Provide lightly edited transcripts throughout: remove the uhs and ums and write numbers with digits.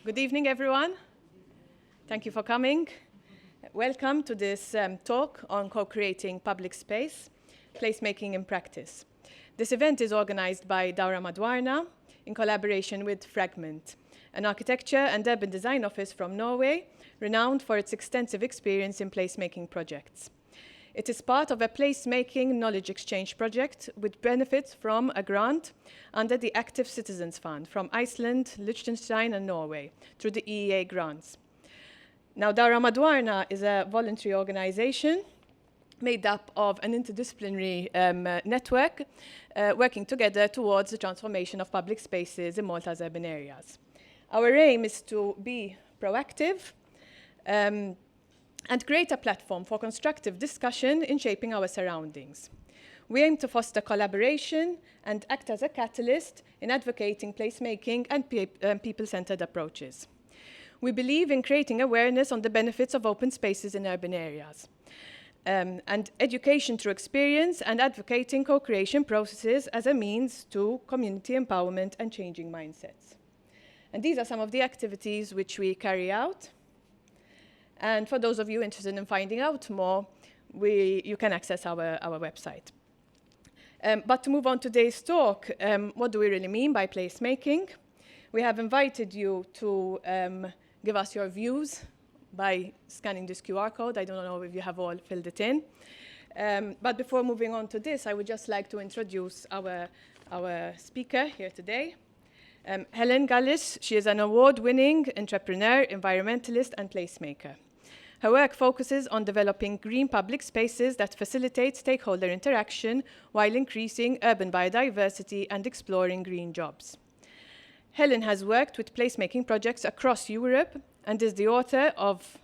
Good evening, everyone. Thank you for coming. Welcome to this talk on co-creating public space, placemaking in practice. This event is organized by Dawra Madwarna in collaboration with Fragment, an architecture and urban design office from Norway, renowned for its extensive experience in placemaking projects. It is part of a Placemaking Knowledge Exchange project with benefits from a grant under the Active Citizens Fund from Iceland, Liechtenstein, and Norway through the EEA grants. Now, Dawra Madwarna is a voluntary organization made up of an interdisciplinary network working together towards the transformation of public spaces in Malta's urban areas. Our aim is to be proactive and create a platform for constructive discussion in shaping our surroundings. We aim to foster collaboration and act as a catalyst in advocating placemaking and people-centered approaches. We believe in creating awareness on the benefits of open spaces in urban areas, and education through experience and advocating co-creation processes as a means to community empowerment and changing mindsets. And these are some of the activities which we carry out. And for those of you interested in finding out more, you can access our website. But to move on to today's talk, what do we really mean by placemaking? We have invited you to give us your views by scanning this QR code. I don't know if you have all filled it in. But before moving on to this, I would just like to introduce our speaker here today. Helene Gallis, she is an award-winning entrepreneur, environmentalist, and placemaker. Her work focuses on developing green public spaces that facilitate stakeholder interaction while increasing urban biodiversity and exploring green jobs. Helen has worked with placemaking projects across Europe and is the author of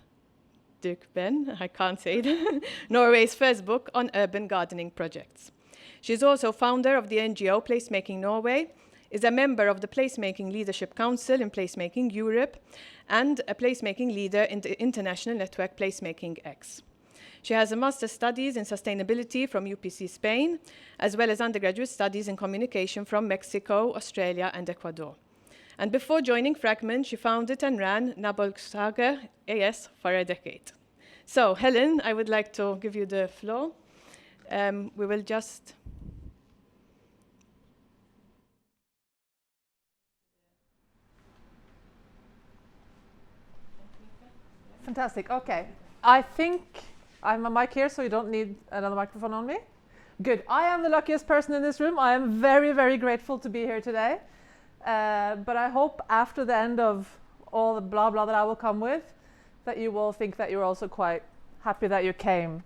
I can't say it, Norway's first book on urban gardening projects. She is also founder of the NGO Placemaking Norway, is a member of the Placemaking Leadership Council in Placemaking Europe, and a placemaking leader in the international network Placemaking X. She has a master's studies in sustainability from UPC Spain, as well as undergraduate studies in communication from Mexico, Australia, and Ecuador. And before joining Fragment, she founded and ran Nabolsager AS for a decade. So, Helen, I would like to give you the floor. We will just... Fantastic. Okay. I think I have a mic here, so you don't need another microphone on me. Good. I am the luckiest person in this room. I am very, very grateful to be here today. But I hope after the end of all the blah, blah that I will come with, that you will think that you're also quite happy that you came.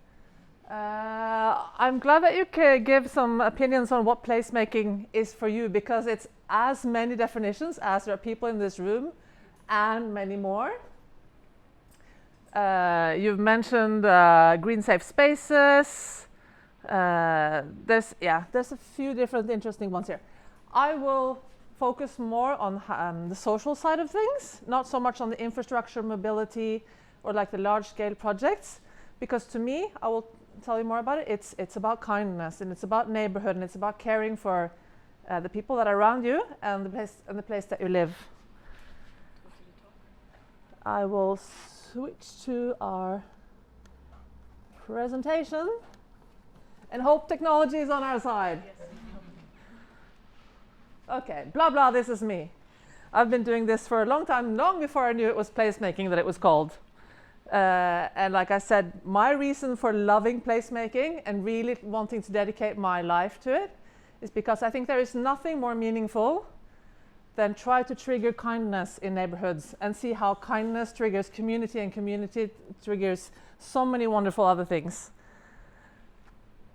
I'm glad that you can give some opinions on what placemaking is for you, because it's as many definitions as there are people in this room, and many more. You've mentioned green safe spaces. There's a few different interesting ones here. I will focus more on the social side of things, not so much on the infrastructure, mobility, or like the large-scale projects, because to me, I will tell you more about it. It's about kindness, and it's about neighborhood, and it's about caring for the people that are around you and the place that you live. I will switch to our presentation and hope technology is on our side. Yes. Okay, blah, blah, this is me. I've been doing this for a long time, long before I knew it was placemaking that it was called. And like I said, my reason for loving placemaking and really wanting to dedicate my life to it is because I think there is nothing more meaningful than try to trigger kindness in neighborhoods and see how kindness triggers community, and community triggers so many wonderful other things.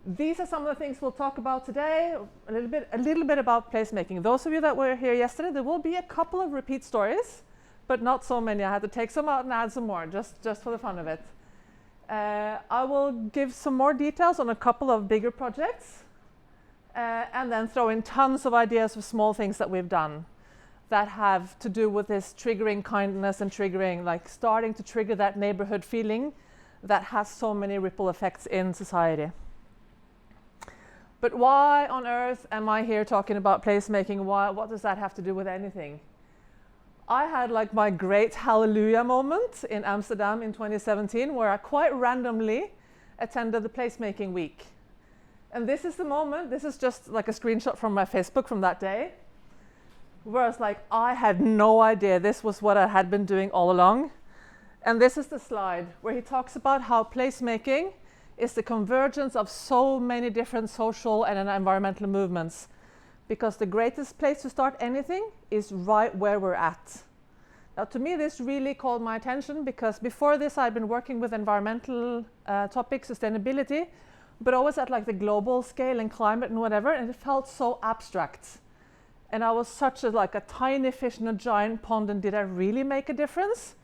These are some of the things we'll talk about today, a little bit about placemaking. Those of you that were here yesterday, there will be a couple of repeat stories, but not so many. I had to take some out and add some more, just for the fun of it. I will give some more details on a couple of bigger projects, and then throw in tons of ideas of small things that we've done that have to do with this triggering kindness and triggering, like starting to trigger that neighborhood feeling that has so many ripple effects in society. But why on earth am I here talking about placemaking? What does that have to do with anything? I had like my great hallelujah moment in Amsterdam in 2017, where I quite randomly attended the Placemaking Week. And this is the moment, this is just like a screenshot from my Facebook from that day, where I was like, I had no idea this was what I had been doing all along. And this is the slide where he talks about how placemaking is the convergence of so many different social and environmental movements. Because the greatest place to start anything is right where we're at. Now, to me, this really called my attention, because before this, I'd been working with environmental topics, sustainability, but always at like the global scale and climate and whatever, and it felt so abstract. And I was such a tiny fish in a giant pond, and did I really make a difference?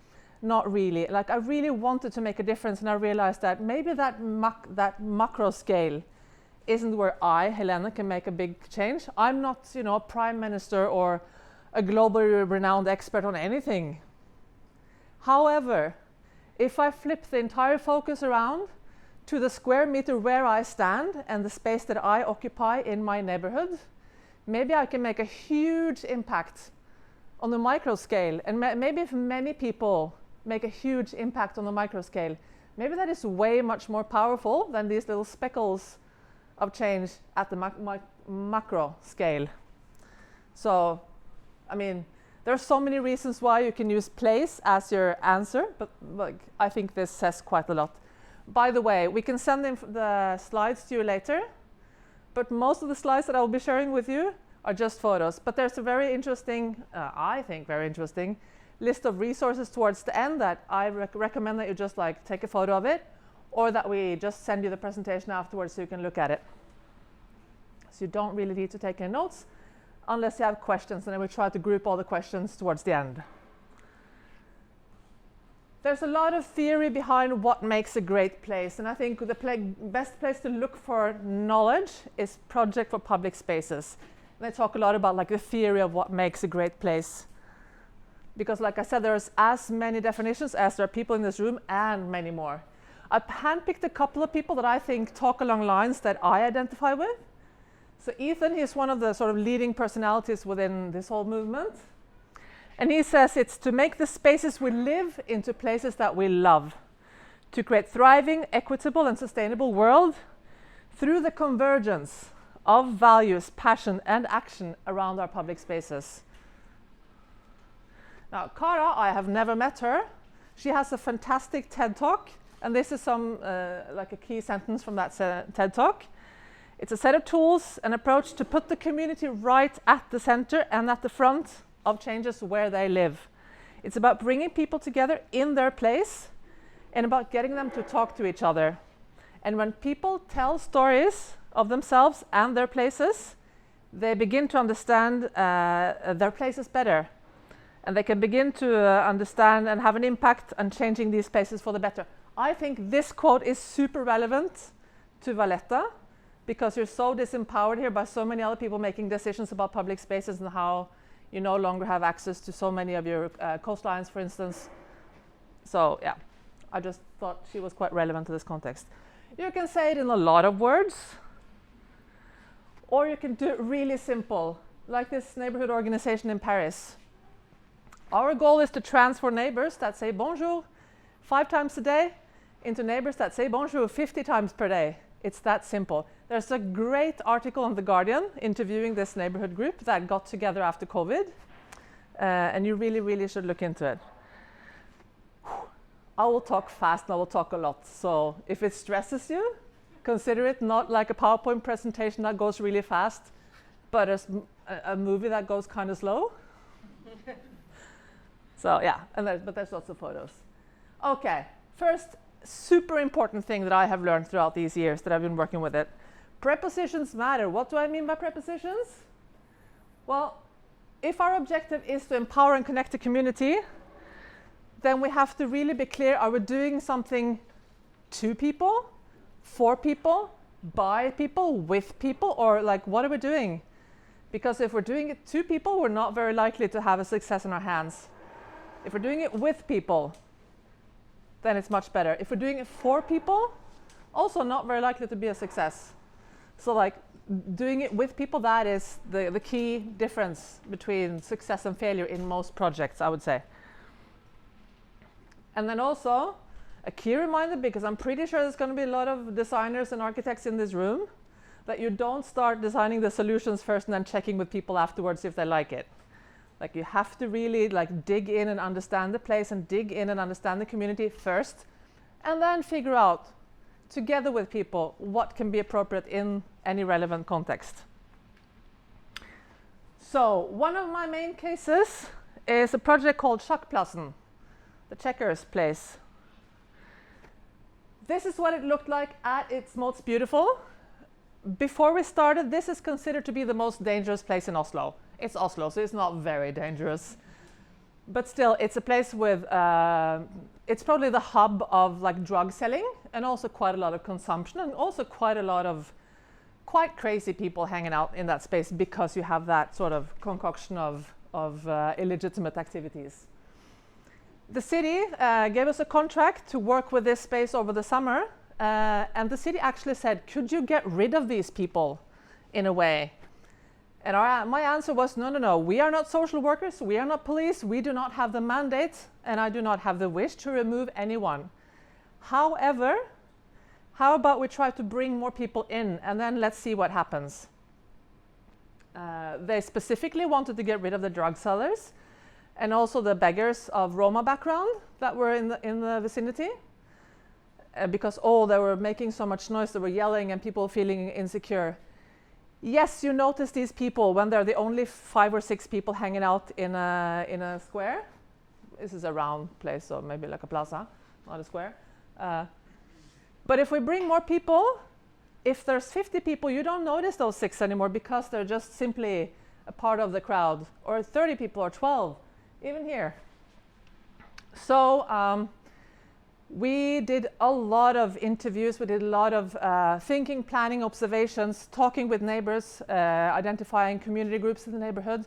Not really. Like, I really wanted to make a difference, and I realized that maybe that macro scale isn't where I, Helene, can make a big change. I'm not, a prime minister or a globally renowned expert on anything. However, if I flip the entire focus around to the square meter where I stand and the space that I occupy in my neighborhood, maybe I can make a huge impact on the micro scale. And maybe if many people make a huge impact on the micro scale, maybe that is way much more powerful than these little speckles of change at the macro scale. So, I mean, there are so many reasons why you can use place as your answer, but I think this says quite a lot. By the way, we can send the slides to you later, but most of the slides that I will be sharing with you are just photos. But there's a very interesting, I think very interesting, list of resources towards the end that I recommend that you just take a photo of it, or that we just send you the presentation afterwards so you can look at it. So you don't really need to take any notes unless you have questions, and then we try to group all the questions towards the end. There's a lot of theory behind what makes a great place, and I think the best place to look for knowledge is Project for Public Spaces. And they talk a lot about the theory of what makes a great place. Because like I said, there's as many definitions as there are people in this room, and many more. I've handpicked a couple of people that I think talk along lines that I identify with. So Ethan, he's one of the sort of leading personalities within this whole movement. And he says it's to make the spaces we live into places that we love, to create thriving, equitable, and sustainable world through the convergence of values, passion, and action around our public spaces. Now, Cara, I have never met her. She has a fantastic TED Talk. And this is a key sentence from that TED Talk. It's a set of tools, an approach to put the community right at the center and at the front of changes where they live. It's about bringing people together in their place and about getting them to talk to each other. And when people tell stories of themselves and their places, they begin to understand their places better. And they can begin to understand and have an impact on changing these places for the better. I think this quote is super relevant to Valletta, because you're so disempowered here by so many other people making decisions about public spaces and how you no longer have access to so many of your coastlines, for instance. So yeah, I just thought she was quite relevant to this context. You can say it in a lot of words, or you can do it really simple, like this neighborhood organization in Paris. Our goal is to transform neighbors that say bonjour 5 times a day into neighbors that say bonjour 50 times per day. It's that simple. There's a great article on The Guardian interviewing this neighborhood group that got together after COVID, and you really, really should look into it. I will talk fast and I will talk a lot, so if it stresses you, consider it not like a PowerPoint presentation that goes really fast, but a movie that goes kind of slow. So yeah, but there's lots of photos. Okay, first, super important thing that I have learned throughout these years that I've been working with it. Prepositions matter. What do I mean by prepositions? Well, if our objective is to empower and connect the community, then we have to really be clear, are we doing something to people, for people, by people, with people, or what are we doing? Because if we're doing it to people, we're not very likely to have a success in our hands. If we're doing it with people, then it's much better. If we're doing it for people, also not very likely to be a success. So doing it with people, that is the key difference between success and failure in most projects, I would say. And then also, a key reminder, because I'm pretty sure there's going to be a lot of designers and architects in this room, that you don't start designing the solutions first and then checking with people afterwards if they like it. Like, you have to really like dig in and understand the place and dig in and understand the community first, and then figure out together with people what can be appropriate in any relevant context. So one of my main cases is a project called Schackplassen, the checkers place. This is what it looked like at its most beautiful. Before we started, this is considered to be the most dangerous place in Oslo. It's Oslo, so it's not very dangerous. But still, it's a place with, it's probably the hub of like drug selling, and also quite a lot of consumption, and also quite a lot of quite crazy people hanging out in that space, because you have that sort of concoction of illegitimate activities. The city gave us a contract to work with this space over the summer, and the city actually said, could you get rid of these people in a way? And my answer was, no, we are not social workers, we are not police, we do not have the mandate, and I do not have the wish to remove anyone. However, how about we try to bring more people in, and then let's see what happens. They specifically wanted to get rid of the drug sellers, and also the beggars of Roma background that were in the vicinity, because they were making so much noise, they were yelling, and people feeling insecure. Yes, you notice these people when they're the only 5 or 6 people hanging out in a square. This is a round place, so maybe like a plaza, not a square. But if we bring more people, if there's 50 people, you don't notice those 6 anymore, because they're just simply a part of the crowd, or 30 people, or 12, even here. So we did a lot of interviews, we did a lot of thinking, planning, observations, talking with neighbors, identifying community groups in the neighborhood,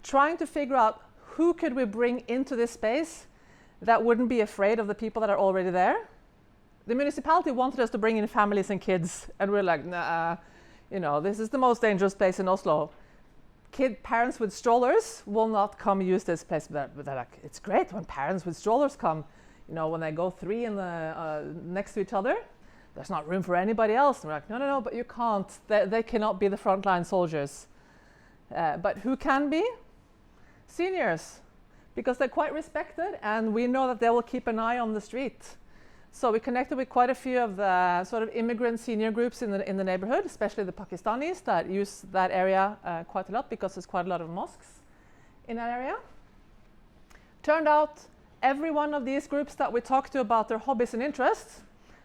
trying to figure out who could we bring into this space that wouldn't be afraid of the people that are already there. The municipality wanted us to bring in families and kids, and we're like, nah, this is the most dangerous place in Oslo. Parents with strollers will not come use this place. But they're like, it's great when parents with strollers come. When they go 3 in the next to each other, there's not room for anybody else. And we're like, no, but you can't. They cannot be the frontline soldiers. But who can be? Seniors, because they're quite respected, and we know that they will keep an eye on the street. So we connected with quite a few of the sort of immigrant senior groups in the neighborhood, especially the Pakistanis that use that area quite a lot, because there's quite a lot of mosques in that area. Turned out every one of these groups that we talked to about their hobbies and interests,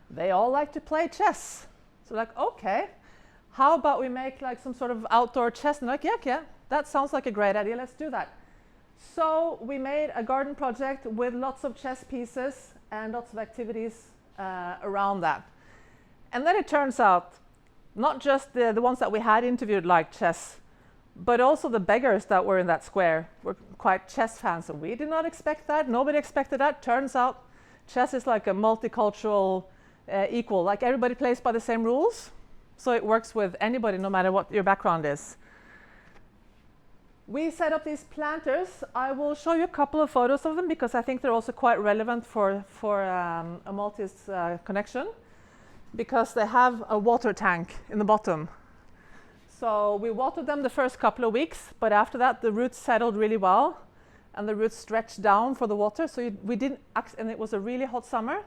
they all like to play chess. So like, okay, how about we make like some sort of outdoor chess? And like, yeah, that sounds like a great idea, let's do that. So we made a garden project with lots of chess pieces and lots of activities around that. And then it turns out, not just the ones that we had interviewed liked chess, but also the beggars that were in that square were quite chess fans. So we did not expect that, nobody expected that. Turns out chess is like a multicultural equal, like everybody plays by the same rules. So it works with anybody, no matter what your background is. We set up these planters. I will show you a couple of photos of them, because I think they're also quite relevant for a Maltese connection, because they have a water tank in the bottom. So we watered them the first couple of weeks, but after that the roots settled really well, and the roots stretched down for the water. So we didn't, and it was a really hot summer.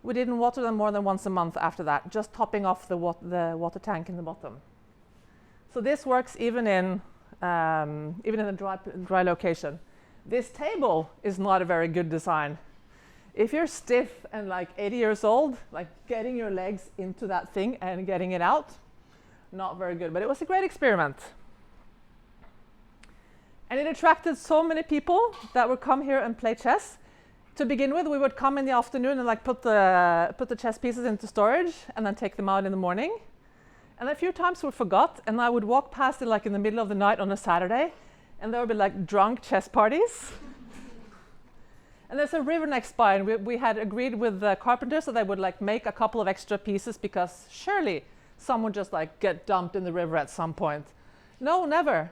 We didn't water them more than once a month after that, just topping off the water tank in the bottom. So this works even in a dry location. This table is not a very good design. If you're stiff and like 80 years old, like getting your legs into that thing and getting it out, not very good, but it was a great experiment. And it attracted so many people that would come here and play chess. To begin with, we would come in the afternoon and like put the chess pieces into storage and then take them out in the morning. And a few times we forgot, and I would walk past it like in the middle of the night on a Saturday, and there would be like drunk chess parties. And there's a river next by, and we had agreed with the carpenters that they would like make a couple of extra pieces, because surely some would just like get dumped in the river at some point. No, never.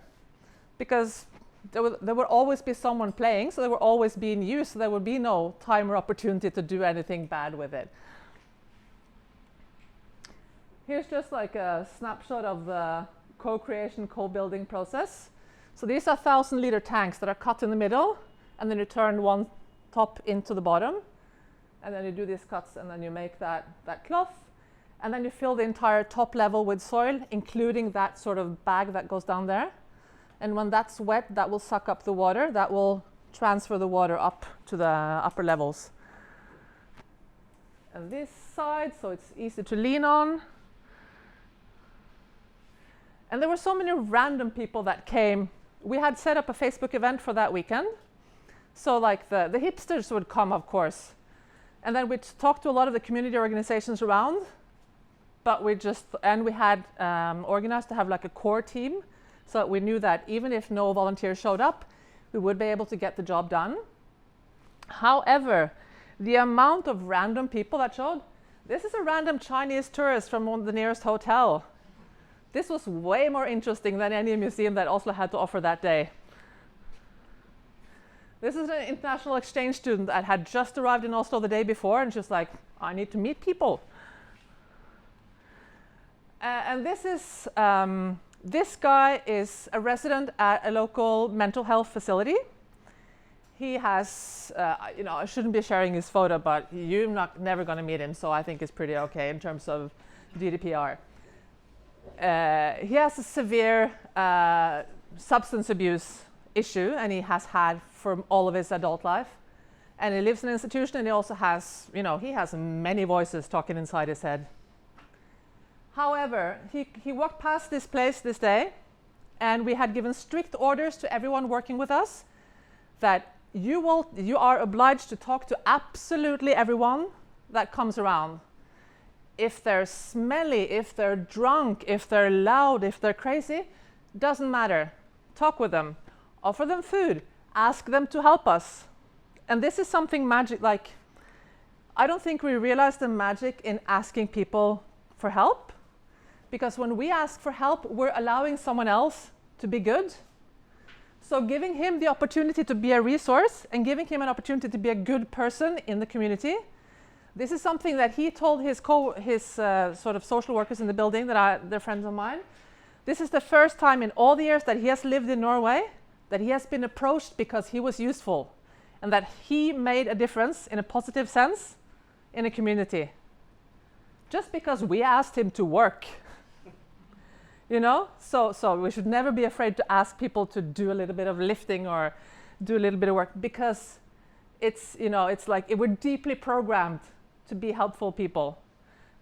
Because there would always be someone playing, so they were always being used, so there would be no time or opportunity to do anything bad with it. Here's just like a snapshot of the co-creation, co-building process. So these are 1,000-liter tanks that are cut in the middle, and then you turn one top into the bottom, and then you do these cuts, and then you make that cloth, and then you fill the entire top level with soil, including that sort of bag that goes down there. And when that's wet, that will suck up the water. That will transfer the water up to the upper levels. And this side, so it's easy to lean on. And there were so many random people that came. We had set up a Facebook event for that weekend. So like the hipsters would come, of course. And then we'd talk to a lot of the community organizations around. But we had organized to have like a core team, so that we knew that even if no volunteers showed up, we would be able to get the job done. However, the amount of random people that showed, this is a random Chinese tourist from the nearest hotel. This was way more interesting than any museum that Oslo had to offer that day. This is an international exchange student that had just arrived in Oslo the day before, and she's like, I need to meet people. And this is, this guy is a resident at a local mental health facility. He has, I shouldn't be sharing his photo, but you're never going to meet him, so I think it's pretty okay in terms of GDPR. He has a severe substance abuse issue, and he has had for all of his adult life. And he lives in an institution, and he also has, he has many voices talking inside his head. However, he walked past this place this day, and we had given strict orders to everyone working with us that you are obliged to talk to absolutely everyone that comes around. If they're smelly, if they're drunk, if they're loud, if they're crazy, doesn't matter. Talk with them, offer them food, ask them to help us. And this is something magic, like, I don't think we realize the magic in asking people for help. Because when we ask for help, we're allowing someone else to be good. So giving him the opportunity to be a resource and giving him an opportunity to be a good person in the community, this is something that he told his sort of social workers in the building that they're friends of mine. This is the first time in all the years that he has lived in Norway that he has been approached because he was useful and that he made a difference in a positive sense in a community. Just because we asked him to work. So we should never be afraid to ask people to do a little bit of lifting or do a little bit of work, because it's like we're deeply programmed to be helpful people,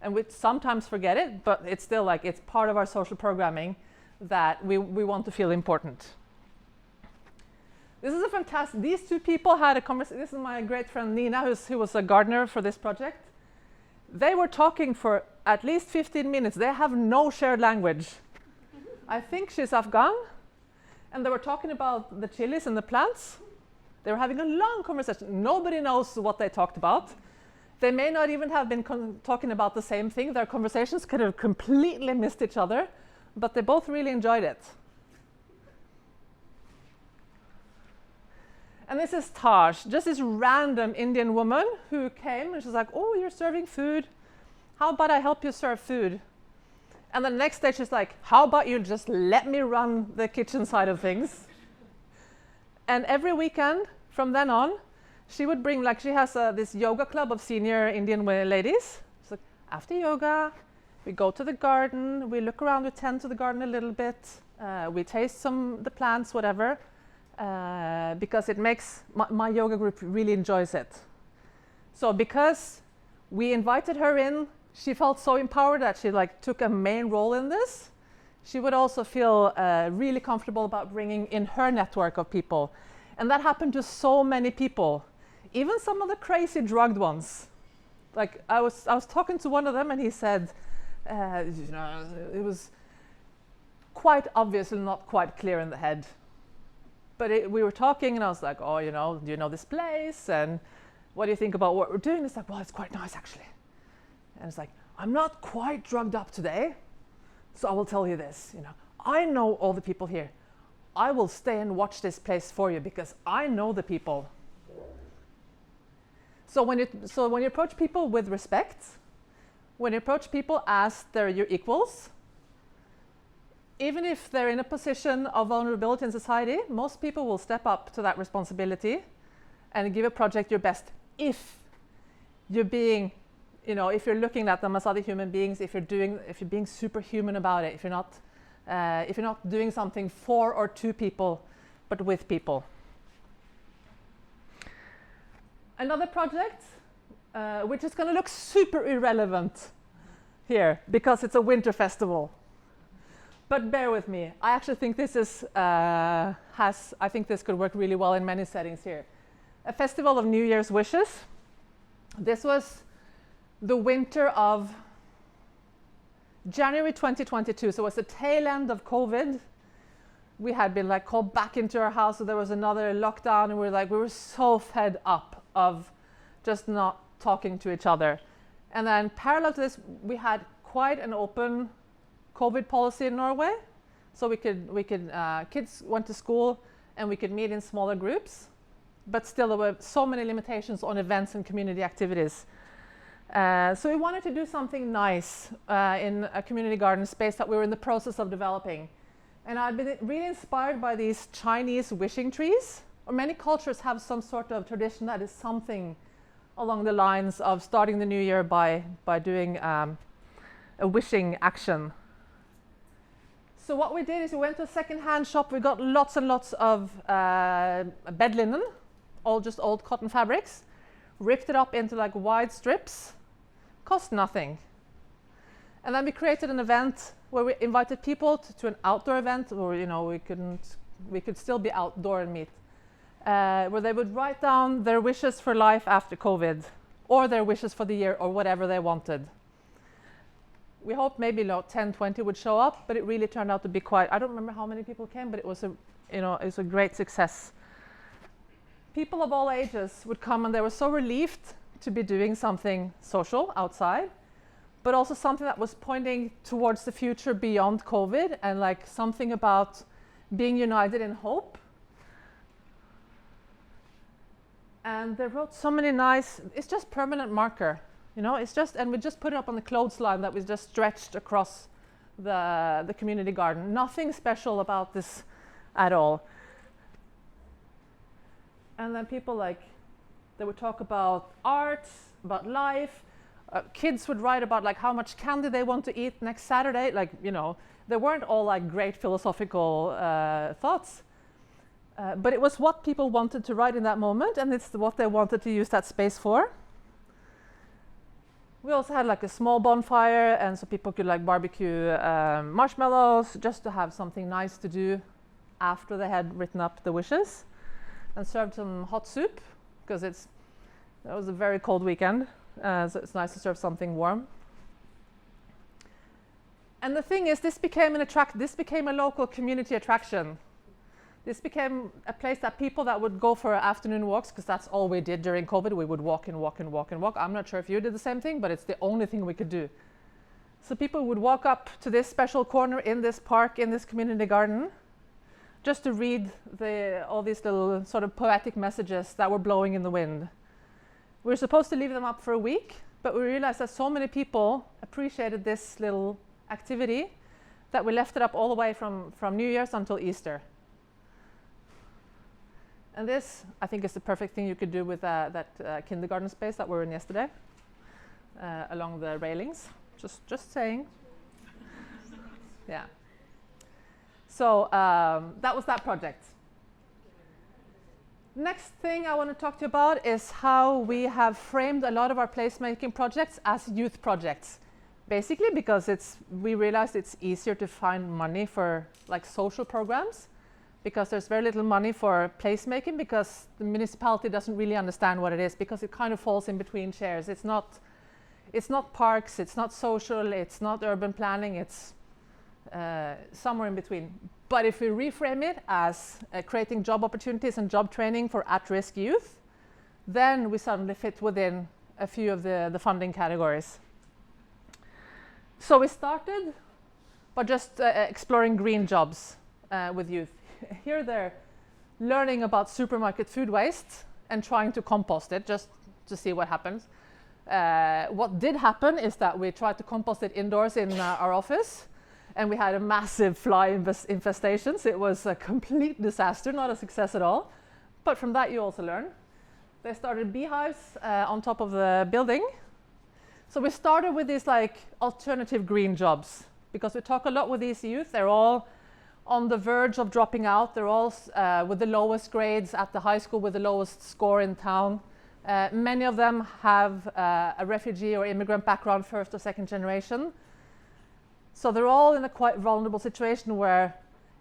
and we sometimes forget it, but it's still like it's part of our social programming that we want to feel important. This is a fantastic. These two people had a conversation. This is my great friend Nina, who was a gardener for this project. They were talking for at least 15 minutes. They have no shared language. I think she's Afghan, and they were talking about the chilies and the plants. They were having a long conversation. Nobody knows what they talked about. They may not even have been talking about the same thing. Their conversations could have completely missed each other, but they both really enjoyed it. And this is Taj, just this random Indian woman who came, and she's like, oh, you're serving food. How about I help you serve food? And the next day she's like, how about you just let me run the kitchen side of things? And every weekend from then on, she would bring, like, she has this yoga club of senior Indian ladies. So after yoga, we go to the garden, we look around, we tend to the garden a little bit, we taste the plants, whatever, because it makes, my yoga group really enjoys it. So because we invited her in, she felt so empowered that she took a main role in this. She would also feel really comfortable about bringing in her network of people. And that happened to so many people, even some of the crazy drugged ones. Like I was talking to one of them, and he said, it was quite obviously not quite clear in the head. But we were talking, and I was like, oh, do you know this place? And what do you think about what we're doing? It's like, well, it's quite nice, actually. And it's like, I'm not quite drugged up today, So I will tell you this, I know all the people here. I will stay and watch this place for you because I know the people. So when you approach people with respect, when you approach people as they're your equals, even if they're in a position of vulnerability in society, most people will step up to that responsibility and give a project your best if you're being, if you're looking at them as other human beings, if you're being superhuman about it, if you're not doing something for or to people, but with people. Another project, which is going to look super irrelevant here because it's a winter festival. But bear with me. I actually think this is I think this could work really well in many settings here. A festival of New Year's wishes. This was the winter of January 2022, so it was the tail end of COVID. We had been called back into our house, so there was another lockdown, and we were so fed up of just not talking to each other. And then parallel to this, we had quite an open COVID policy in Norway, so kids went to school and we could meet in smaller groups, but still there were so many limitations on events and community activities. So we wanted to do something nice in a community garden space that we were in the process of developing. And I'd been really inspired by these Chinese wishing trees. Or many cultures have some sort of tradition that is something along the lines of starting the new year by doing a wishing action. So what we did is we went to a second-hand shop. We got lots and lots of bed linen, all just old cotton fabrics, ripped it up into wide strips, cost nothing. And then we created an event where we invited people to an outdoor event where we could still be outdoor and meet, where they would write down their wishes for life after COVID, or their wishes for the year, or whatever they wanted. We hoped maybe 10, 20 would show up, but it really turned out to be quite, I don't remember how many people came, but it was a great success. People of all ages would come, and they were so relieved to be doing something social outside, but also something that was pointing towards the future beyond COVID, and something about being united in hope. And they wrote so many nice, it's just permanent marker, it's just, and we just put it up on the clothesline that was just stretched across the community garden. Nothing special about this at all. And then people they would talk about art, about life. Kids would write about how much candy they want to eat next Saturday. They weren't all great philosophical thoughts. But it was what people wanted to write in that moment, and it's what they wanted to use that space for. We also had a small bonfire, and so people could barbecue marshmallows, just to have something nice to do after they had written up the wishes, and served some hot soup because it was a very cold weekend, so it's nice to serve something warm. And the thing is, this became a local community attraction. This became a place that people that would go for afternoon walks, because that's all we did during COVID. We would walk and walk and walk and walk. I'm not sure if you did the same thing, but it's the only thing we could do. So people would walk up to this special corner in this park, in this community garden, just to read all these little sort of poetic messages that were blowing in the wind. We were supposed to leave them up for a week, but we realized that so many people appreciated this little activity that we left it up all the way from New Year's until Easter. And this, I think, is the perfect thing you could do with that kindergarten space that we were in yesterday, along the railings. Just saying. Yeah. So that was that project. Next thing I want to talk to you about is how we have framed a lot of our placemaking projects as youth projects. Basically because we realized it's easier to find money for social programs, because there's very little money for placemaking, because the municipality doesn't really understand what it is, because it kind of falls in between chairs. It's not parks, it's not social, it's not urban planning, it's somewhere in between. But if we reframe it as creating job opportunities and job training for at-risk youth, then we suddenly fit within a few of the funding categories. So we started but just exploring green jobs with youth. Here they're learning about supermarket food waste and trying to compost it just to see what happens. What did happen is that we tried to compost it indoors in our office, and we had a massive fly infestations. It was a complete disaster, not a success at all. But from that you also learn. They started beehives on top of the building. So we started with these like alternative green jobs, because we talk a lot with these youth. They're all on the verge of dropping out. They're all with the lowest grades at the high school, with the lowest score in town. Many of them have a refugee or immigrant background, first or second generation. So they're all in a quite vulnerable situation where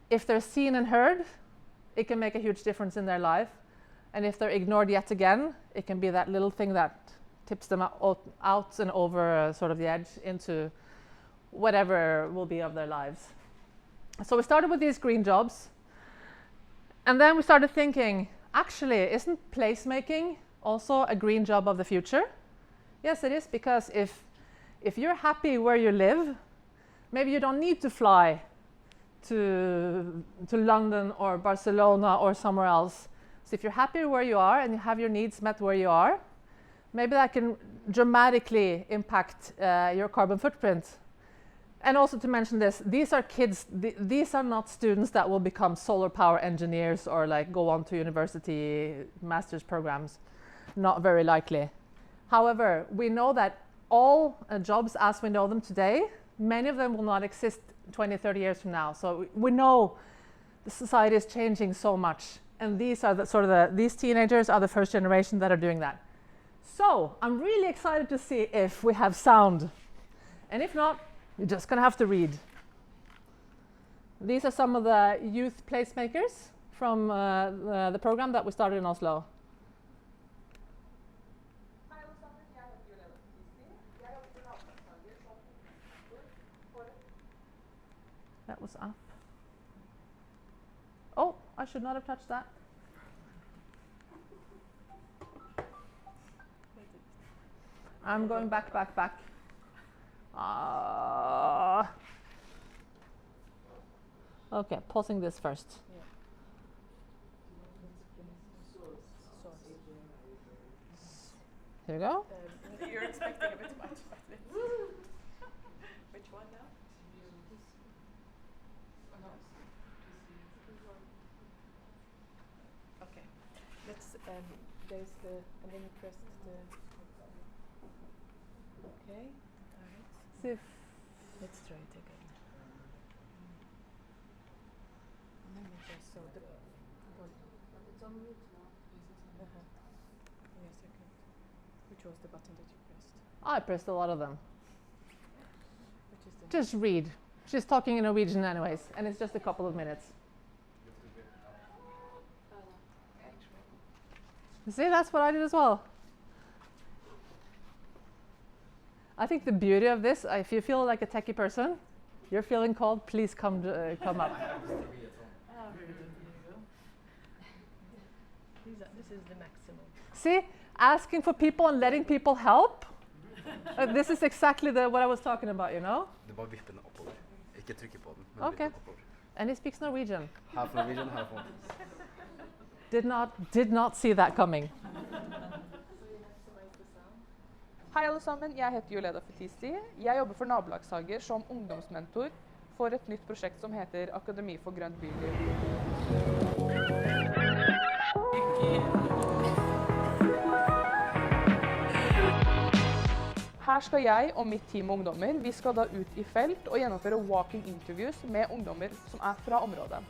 if they're seen and heard, it can make a huge difference in their life. And if they're ignored yet again, it can be that little thing that tips them out and over sort of the edge into whatever will be of their lives. So we started with these green jobs. And then we started thinking, actually, isn't placemaking also a green job of the future? Yes, it is, because if you're happy where you live, maybe you don't need to fly to London or Barcelona or somewhere else. So if you're happy where you are and you have your needs met where you are, maybe that can dramatically impact your carbon footprint. And also to mention this, these are kids, these are not students that will become solar power engineers or like go on to university master's programs. Not very likely. However, we know that all jobs as we know them today, many of them will not exist 20, 30 years from now. So we know the society is changing so much. And these are these teenagers are the first generation that are doing that. So I'm really excited to see if we have sound. And if not, you're just going to have to read. These are some of the youth placemakers from the program that we started in Oslo. That was up. Oh, I should not have touched that. I'm going back. Okay, pausing this first. Yeah. Here we go. You're expecting a bit much. Which one now? Okay. Let's. There's the, and then you press the. Okay. All right. See if Let's try it again. Let me just so the. It's on mute now. Wait a second. Which was the button that you pressed? I pressed a lot of them. Which is the. Just read. She's talking in Norwegian anyways, and it's just a couple of minutes. See, that's what I did as well. I think the beauty of this, if you feel like a techie person, you're feeling cold, please come up. This is the maximum. See, asking for people and letting people help. This is exactly what I was talking about, you know? Du bare vipper den oppover. Ikke trykke på den, men Okay. vippe den oppover. And he speaks Norwegian. Half Norwegian, half one. Did not see that coming. Hei alle sammen, jeg heter Juleda Fetisti. Jeg jobber for Nabolagshager som ungdomsmentor for et nytt prosjekt som heter Akademi for grønt byliv. Her skal jeg og mitt team ungdommer, vi skal da ut i felt og gjennomføre walking interviews med ungdommer som er fra området.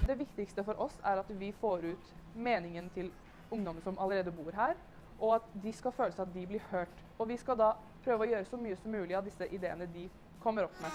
Det viktigste for oss er at vi får ut meningen til ungdommer som allerede bor her, og at de skal føle seg at de blir hørt. Og vi skal da prøve å gjøre så mye som mulig av disse ideene de kommer opp med.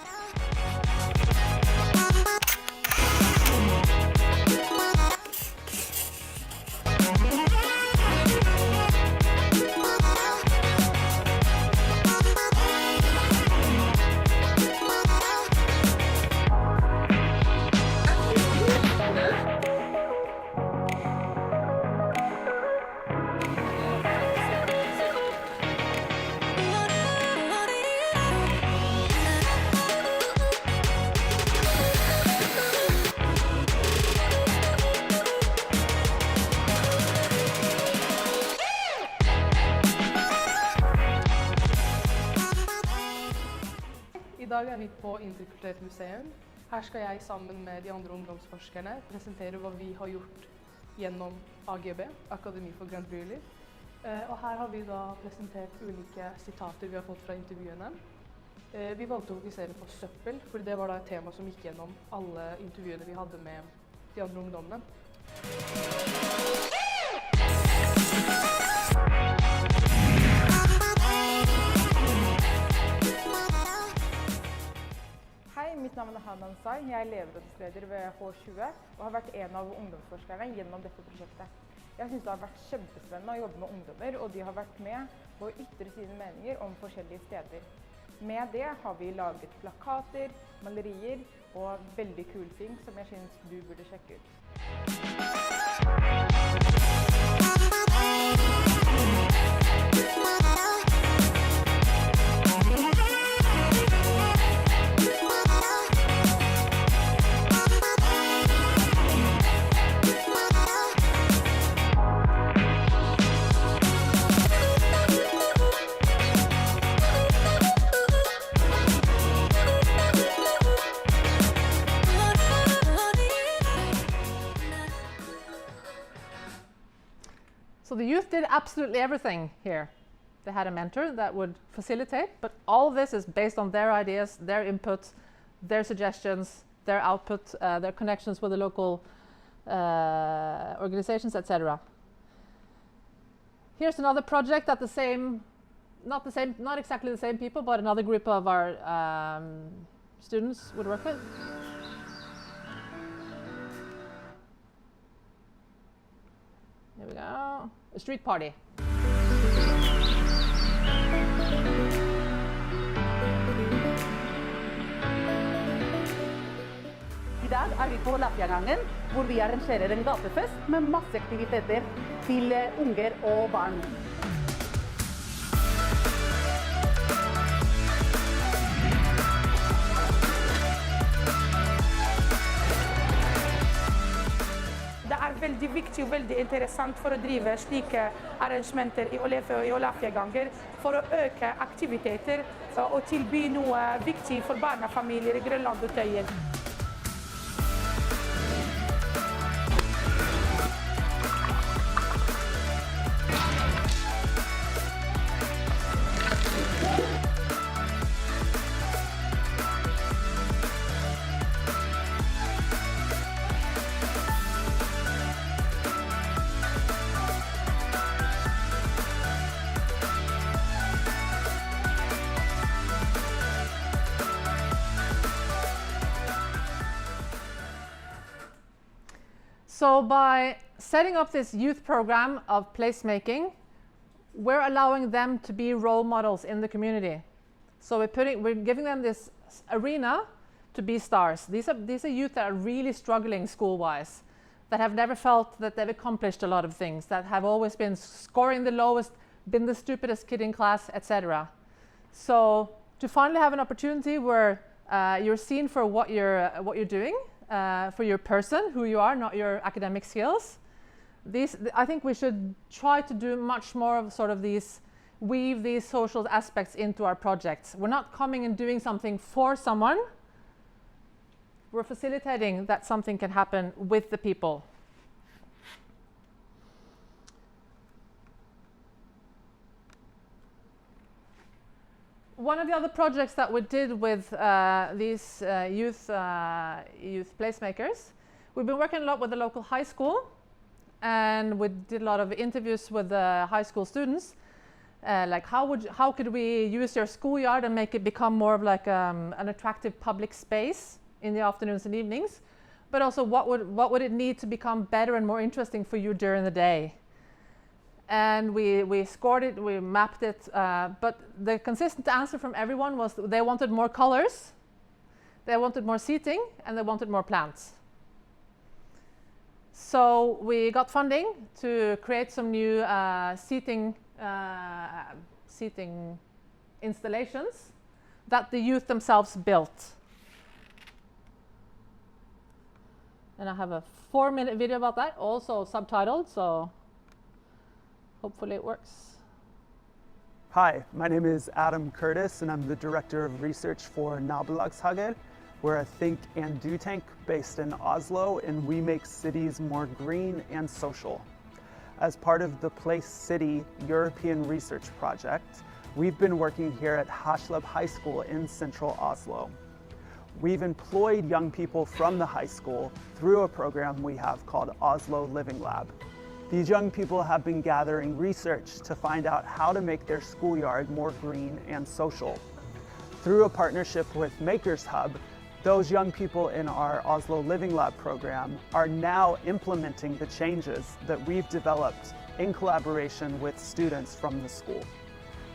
dag er vi på Interkulturelt museum. Her skal jeg sammen med de andre ungdomsforskerne presentere hva vi har gjort gjennom AGB, Akademi for Grand Brûler. Og her har vi da presentert ulike sitater vi har fått fra intervjuene. Vi valgte å fokusere på søppel, for det var da et tema som gikk gjennom alle intervjuene vi hadde med de andre ungdommene. Hei, mitt navn er Hanan Sai. Jeg er elevrådsleder ved H20 og har vært en av ungdomsforskerne gjennom dette prosjektet. Jeg synes det har vært kjempespennende å jobbe med ungdommer, og de har vært med på å ytre sine meninger om forskjellige steder. Med det har vi laget plakater, malerier og veldig kule ting som jeg synes du burde sjekke ut. So the youth did absolutely everything here. They had a mentor that would facilitate, but all of this is based on their ideas, their input, their suggestions, their output, their connections with the local organizations, etc. Here's another project that not exactly the same people, but another group of our students would work with. Here we go. A street party. I dag er vi på Lafiagangen, hvor vi arrangerer en gatefest med masse aktiviteter til unger og barn. Det er veldig viktig og veldig interessant for å drive slike arrangementer i Olefe og i Olafiaganger for å øke aktiviteter og tilby noe viktig for barnefamilier i Grønland og Tøyen. So by setting up this youth program of placemaking, we're allowing them to be role models in the community. So we're giving them this arena to be stars. These are youth that are really struggling school-wise, that have never felt that they've accomplished a lot of things, that have always been scoring the lowest, been the stupidest kid in class, etc. So to finally have an opportunity where you're seen for what you're doing, for your person, who you are, not your academic skills. I think we should try to do much more of sort of weave these social aspects into our projects. We're not coming and doing something for someone. We're facilitating that something can happen with the people. One of the other projects that we did with these youth placemakers, we've been working a lot with the local high school, and we did a lot of interviews with the high school students, like how could we use your schoolyard and make it become more of like an attractive public space in the afternoons and evenings, but also what would it need to become better and more interesting for you during the day. And we scored it, we mapped it, but the consistent answer from everyone was they wanted more colors, they wanted more seating, and they wanted more plants. So we got funding to create some new seating installations that the youth themselves built. And I have a 4-minute video about that, also subtitled, so hopefully it works. Hi, my name is Adam Curtis and I'm the Director of Research for Nabolagshager. We're a think and do tank based in Oslo, and we make cities more green and social. As part of the Place City European Research Project, we've been working here at Haslab High School in central Oslo. We've employed young people from the high school through a program we have called Oslo Living Lab. These young people have been gathering research to find out how to make their schoolyard more green and social. Through a partnership with Makers Hub, those young people in our Oslo Living Lab program are now implementing the changes that we've developed in collaboration with students from the school.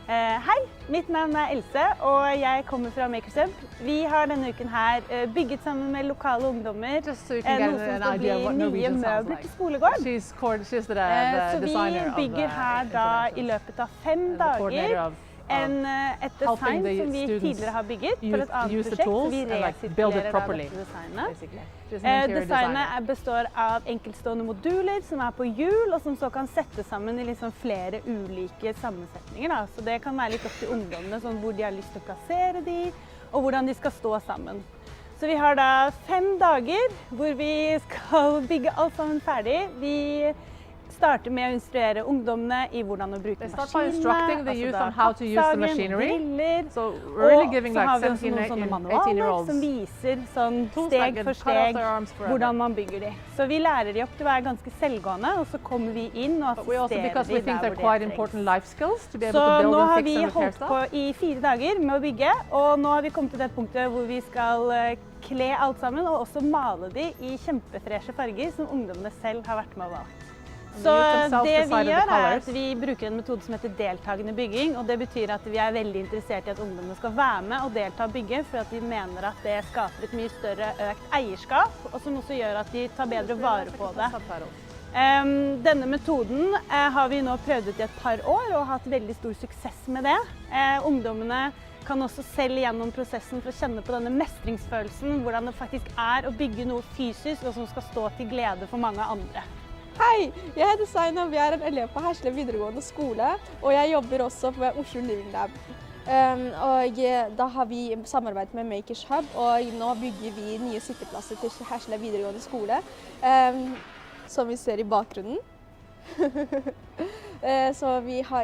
Hei, mitt navn Else, og jeg kommer fra Makers Hub. Vi har denne uken her bygget sammen med lokale ungdommer noe som skal bli nye møbler til skolegården. Så vi bygger her da I løpet av 5 dager et design som vi tidligere har bygget for et annet prosjekt, så vi resirkulerer da dette designet. Designet består av enkeltstående moduler som på hjul, og som så kan settes sammen I liksom flere ulike sammensetninger. Da. Så det kan være litt opp til ungdommene, sånn hvor de har lyst til å plassere de, og hvordan de skal stå sammen. Så vi har da 5 dager hvor vi skal bygge alt sammen ferdig. Vi starter med å instruere ungdommene I hvordan å bruke maskinene, briller, og så har vi også noen sånne manualer som viser sånn steg for steg hvordan man bygger de. Så vi lærer de opp til å være ganske selvgående, og så kommer vi inn og assisterer de der hvor det trengs. Så nå har vi holdt på I 4 dager med å bygge, og nå har vi kommet til det punktet hvor vi skal kle alt sammen, og også male de I kjempefreshe farger som ungdommene selv har vært med å valge. Så det vi gjør at vi bruker en metode som heter deltagende bygging, og det betyr at vi veldig interessert I at ungdommene skal være med og delta og bygge, for at vi mener at det skaper et mye større økt eierskap, og som også gjør at de tar bedre vare på det. Denne metoden har vi nå prøvd ut I et par år og hatt veldig stor suksess med det. Ungdommene kan også selv gjennom prosessen for å kjenne på denne mestringsfølelsen, hvordan det faktisk å bygge noe fysisk og som skal stå til glede for mange andre. Hei, jeg heter Saina, vi en elev på Haslab videregående skole, og jeg jobber også på Oslo Living Lab. Og da har vi samarbeidet med Makers Hub, og nå bygger vi nye sitteplasser til Haslab videregående skole, som vi ser I bakgrunnen. Så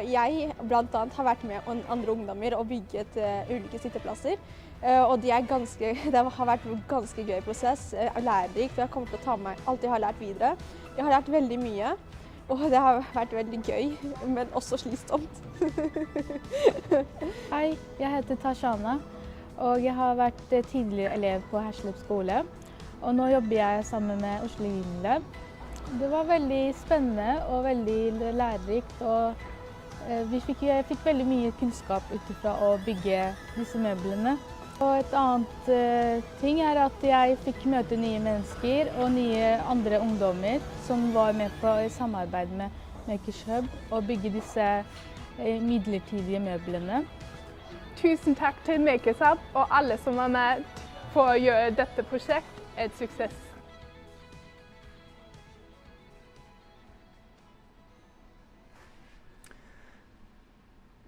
jeg blant annet har vært med andre ungdommer og bygget ulike sitteplasser. Og det har vært en ganske gøy prosess, lærerikt, og jeg kommer til å ta med meg alt jeg har lært videre. Jeg har lært veldig mye, og det har vært veldig gøy, men også slitsomt. Hei, jeg heter Tashana, og jeg har vært tidligere elev på Haslab skole. Og nå jobber jeg sammen med Oslo Living Lab. Det var veldig spennende og veldig lærerikt, og jeg fikk veldig mye kunnskap utifra å bygge disse møblene. Og et annet ting at jeg fikk møte nye mennesker og nye andre ungdommer som var med på samarbeid med Makers Hub og bygge disse midlertidige møblene. Tusen takk til Makers Hub og alle som var med for å gjøre dette prosjekt et suksess.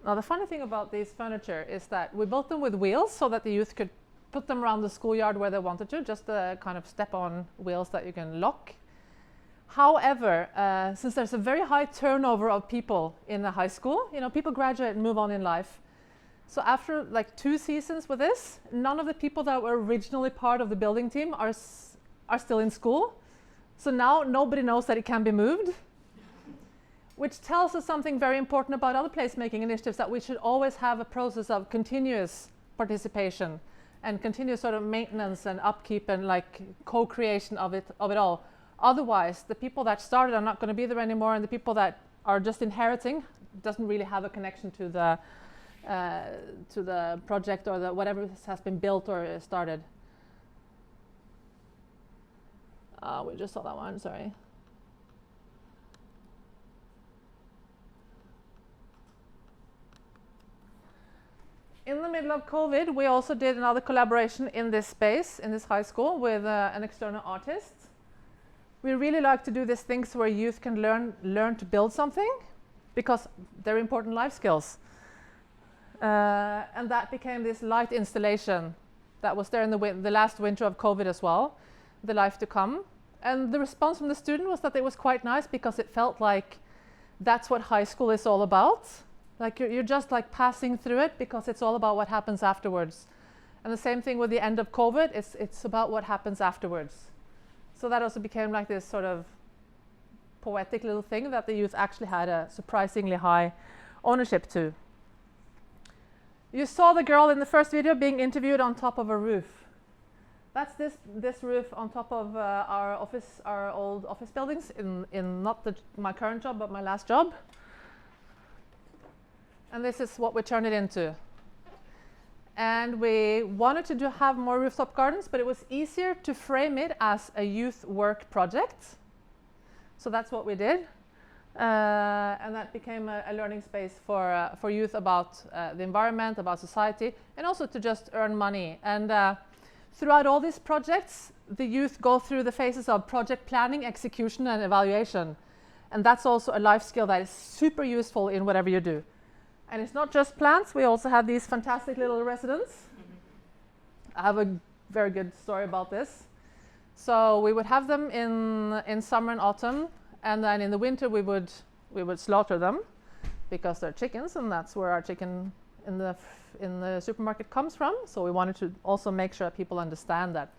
Now, the funny thing about these furniture is that we built them with wheels so that the youth could put them around the schoolyard where they wanted to, just the kind of step-on wheels that you can lock. However, since there's a very high turnover of people in the high school, people graduate and move on in life. So after like 2 seasons with this, none of the people that were originally part of the building team are still in school. So now nobody knows that it can be moved. Which tells us something very important about other placemaking initiatives, that we should always have a process of continuous participation and continuous sort of maintenance and upkeep and like co-creation of it all. Otherwise, the people that started are not going to be there anymore, and the people that are just inheriting doesn't really have a connection to the project or whatever has been built or started. We just saw that one, sorry. In the middle of COVID, we also did another collaboration in this space, in this high school, with an external artist. We really like to do these things where youth can learn to build something, because they're important life skills. And that became this light installation that was there in the last winter of COVID as well, the life to come. And the response from the student was that it was quite nice because it felt like that's what high school is all about. Like you're just like passing through it because it's all about what happens afterwards. And the same thing with the end of COVID, it's about what happens afterwards. So that also became like this sort of poetic little thing that the youth actually had a surprisingly high ownership to. You saw the girl in the first video being interviewed on top of a roof. That's this roof on top of our old office buildings in not my current job, but my last job. And this is what we turned it into. And we wanted to have more rooftop gardens, but it was easier to frame it as a youth work project. So that's what we did. And that became a learning space for youth about the environment, about society, and also to just earn money. And throughout all these projects, the youth go through the phases of project planning, execution, and evaluation. And that's also a life skill that is super useful in whatever you do. And it's not just plants, we also have these fantastic little residents. I have a very good story about this. So we would have them in summer and autumn, and then in the winter we would slaughter them because they're chickens, and that's where our chicken in the supermarket comes from. So we wanted to also make sure that people understand that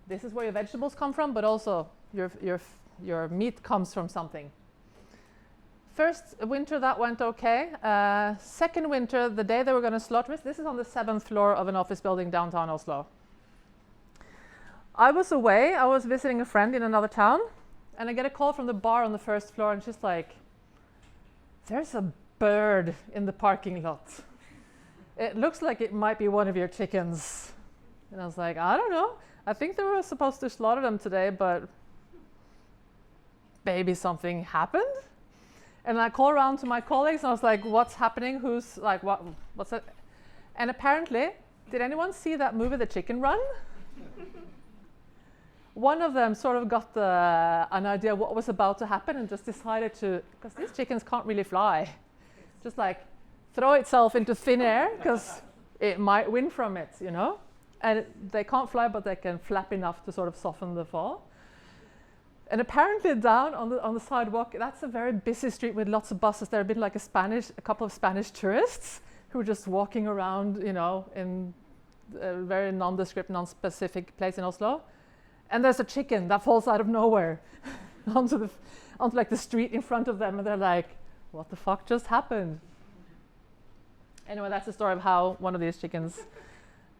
this is where your vegetables come from, but also your meat comes from something. First winter that went okay. Second winter, the day they were going to slaughter it, this is on the 7th floor of an office building downtown Oslo. I was away, I was visiting a friend in another town, and I get a call from the bar on the 1st floor, and she's like, there's a bird in the parking lot. It looks like it might be one of your chickens. And I was like, I don't know. I think they were supposed to slaughter them today, but maybe something happened. And I call around to my colleagues and I was like, what's happening? Who's like, what's it? And apparently, did anyone see that movie, The Chicken Run? One of them sort of got an idea what was about to happen and just decided to, because these chickens can't really fly, just like throw itself into thin air because it might win from it, you know? And they can't fly, but they can flap enough to sort of soften the fall. And apparently down on the sidewalk, that's a very busy street with lots of buses. There have been like a couple of Spanish tourists who were just walking around, you know, in a very nondescript, non-specific place in Oslo. And there's a chicken that falls out of nowhere onto like the street in front of them. And they're like, what the fuck just happened? Anyway, that's the story of how one of these chickens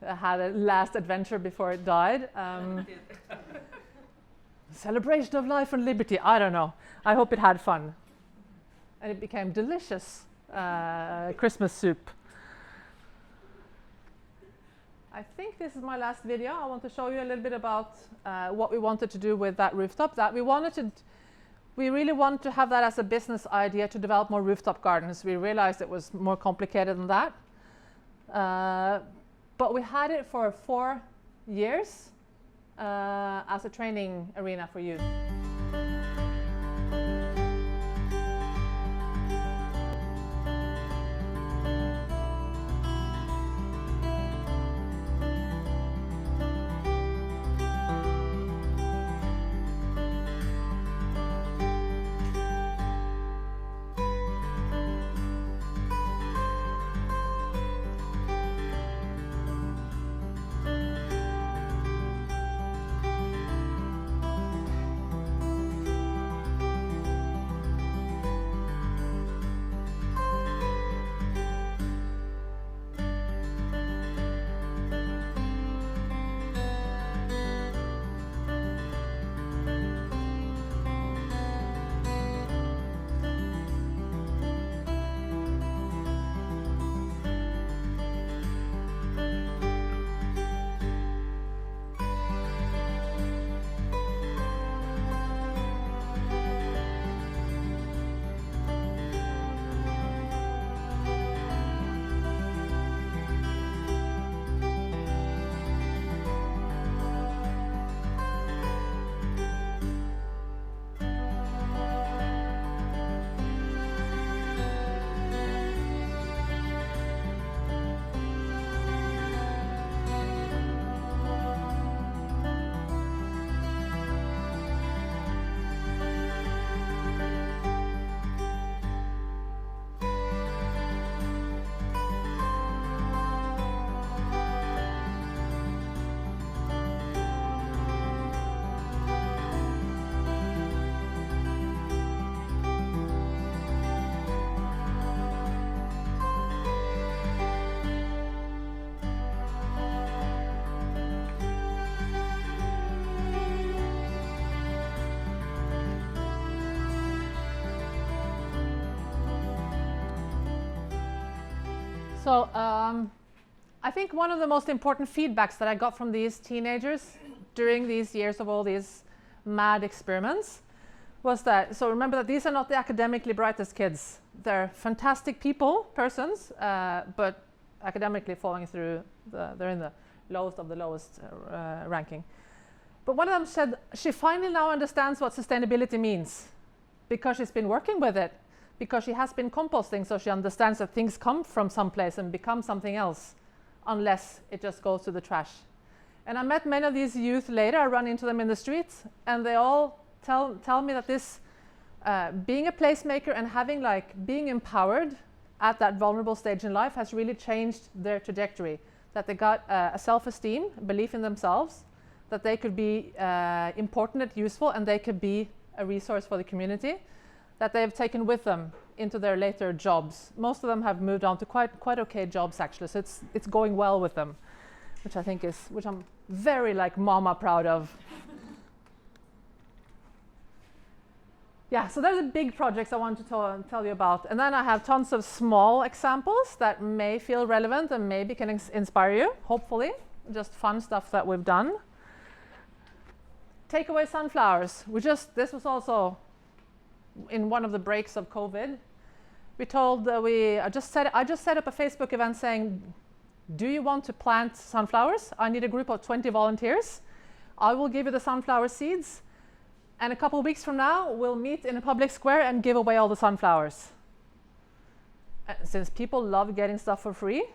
had a last adventure before it died. Celebration of life and liberty, I don't know. I hope it had fun. And it became delicious Christmas soup. I think this is my last video. I want to show you a little bit about what we wanted to do with that rooftop. We really want to have that as a business idea to develop more rooftop gardens. We realized it was more complicated than that. But we had it for 4 years. As a training arena for youth. So I think one of the most important feedbacks that I got from these teenagers during these years of all these mad experiments was that, so remember that these are not the academically brightest kids. They're fantastic persons, but academically falling through, they're in the lowest of the lowest ranking. But one of them said she finally now understands what sustainability means because she's been working with it, because she has been composting, so she understands that things come from someplace and become something else unless it just goes to the trash. And I met many of these youth later. I run into them in the streets, and they all tell me that this being a placemaker and having being empowered at that vulnerable stage in life has really changed their trajectory. That they got a self-esteem, belief in themselves, that they could be important and useful, and they could be a resource for the community that they have taken with them into their later jobs. Most of them have moved on to quite okay jobs actually, so it's going well with them, which I think which I'm very mama proud of. Yeah, so those are the big projects I want to tell you about. And then I have tons of small examples that may feel relevant and maybe can inspire you, hopefully. Just fun stuff that we've done. Take away sunflowers. This was also in one of the breaks of COVID. We told I just set up a Facebook event saying, do you want to plant sunflowers? I need a group of 20 volunteers. I will give you the sunflower seeds. And a couple of weeks from now, we'll meet in a public square and give away all the sunflowers. Since people love getting stuff for free,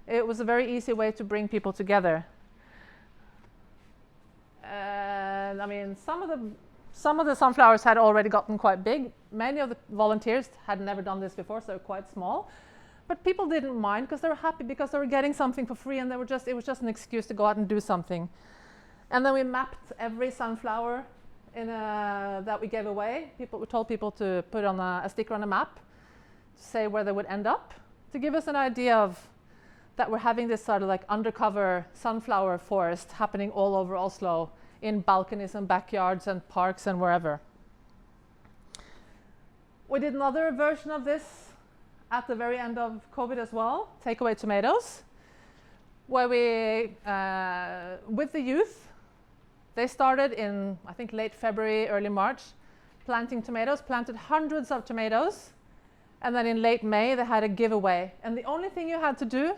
it was a very easy way to bring people together. And I mean, some of the sunflowers had already gotten quite big. Many of the volunteers had never done this before, so they were quite small. But people didn't mind because they were happy because they were getting something for free, and it was just an excuse to go out and do something. And then we mapped every sunflower that we gave away. We told people to put on a sticker on a map to say where they would end up, to give us an idea of that we're having this sort of undercover sunflower forest happening all over Oslo, in balconies and backyards and parks and wherever. We did another version of this at the very end of COVID as well, Take Away Tomatoes, where we, with the youth, they started in, I think, late February, early March, planting tomatoes, planted hundreds of tomatoes, and then in late May, they had a giveaway. And the only thing you had to do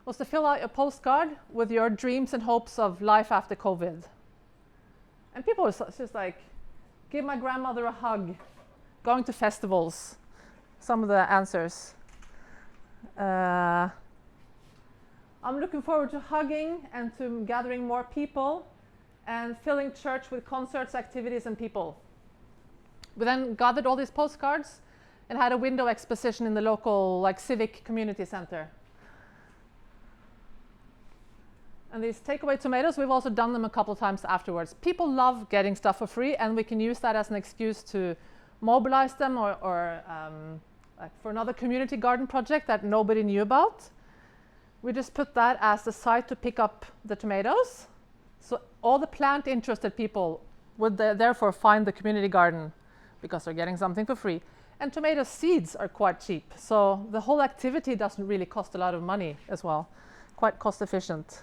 was to fill out a postcard with your dreams and hopes of life after COVID. And people were just like, give my grandmother a hug, going to festivals, some of the answers. I'm looking forward to hugging and to gathering more people and filling church with concerts, activities, and people. We then gathered all these postcards and had a window exposition in the local civic community center. And these takeaway tomatoes, we've also done them a couple of times afterwards. People love getting stuff for free, and we can use that as an excuse to mobilize them or for another community garden project that nobody knew about. We just put that as the site to pick up the tomatoes. So all the plant interested people would therefore find the community garden because they're getting something for free. And tomato seeds are quite cheap. So the whole activity doesn't really cost a lot of money as well. Quite cost efficient.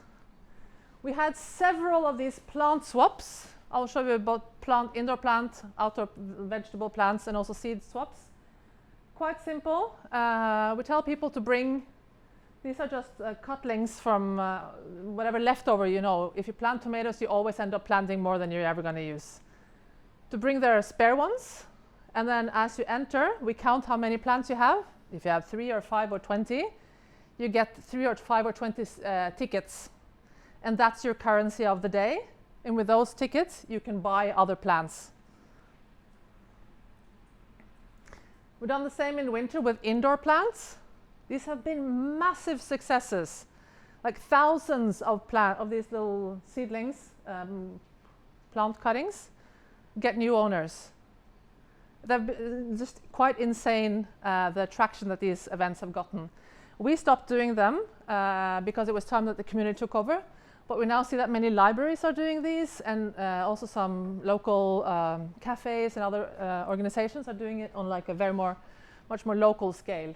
We had several of these plant swaps. I'll show you both indoor plant, outdoor vegetable plants, and also seed swaps. Quite simple. We tell people to bring, these are just cutlings from whatever leftover, If you plant tomatoes, you always end up planting more than you're ever going to use. To bring their spare ones, and then as you enter, we count how many plants you have. If you have 3 or 5 or 20, you get 3 or 5 or 20 tickets. And that's your currency of the day. And with those tickets, you can buy other plants. We've done the same in winter with indoor plants. These have been massive successes. Thousands of these little seedlings, plant cuttings, get new owners. They've been just quite insane, the traction that these events have gotten. We stopped doing them because it was time that the community took over. But we now see that many libraries are doing these, and also some local cafes and other organizations are doing it on a much more local scale.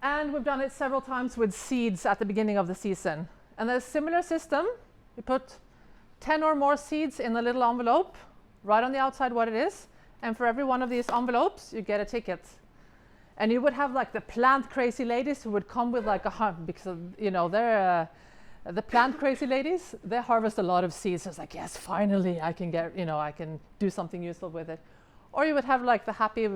And we've done it several times with seeds at the beginning of the season. And there's a similar system. You put 10 or more seeds in a little envelope, write on the outside what it is, and for every one of these envelopes, you get a ticket. And you would have like the plant crazy ladies who would come with like because you know they're the plant crazy ladies. They harvest a lot of seeds. It's like, yes, finally I can get, you know, I can do something useful with it. Or you would have like the happy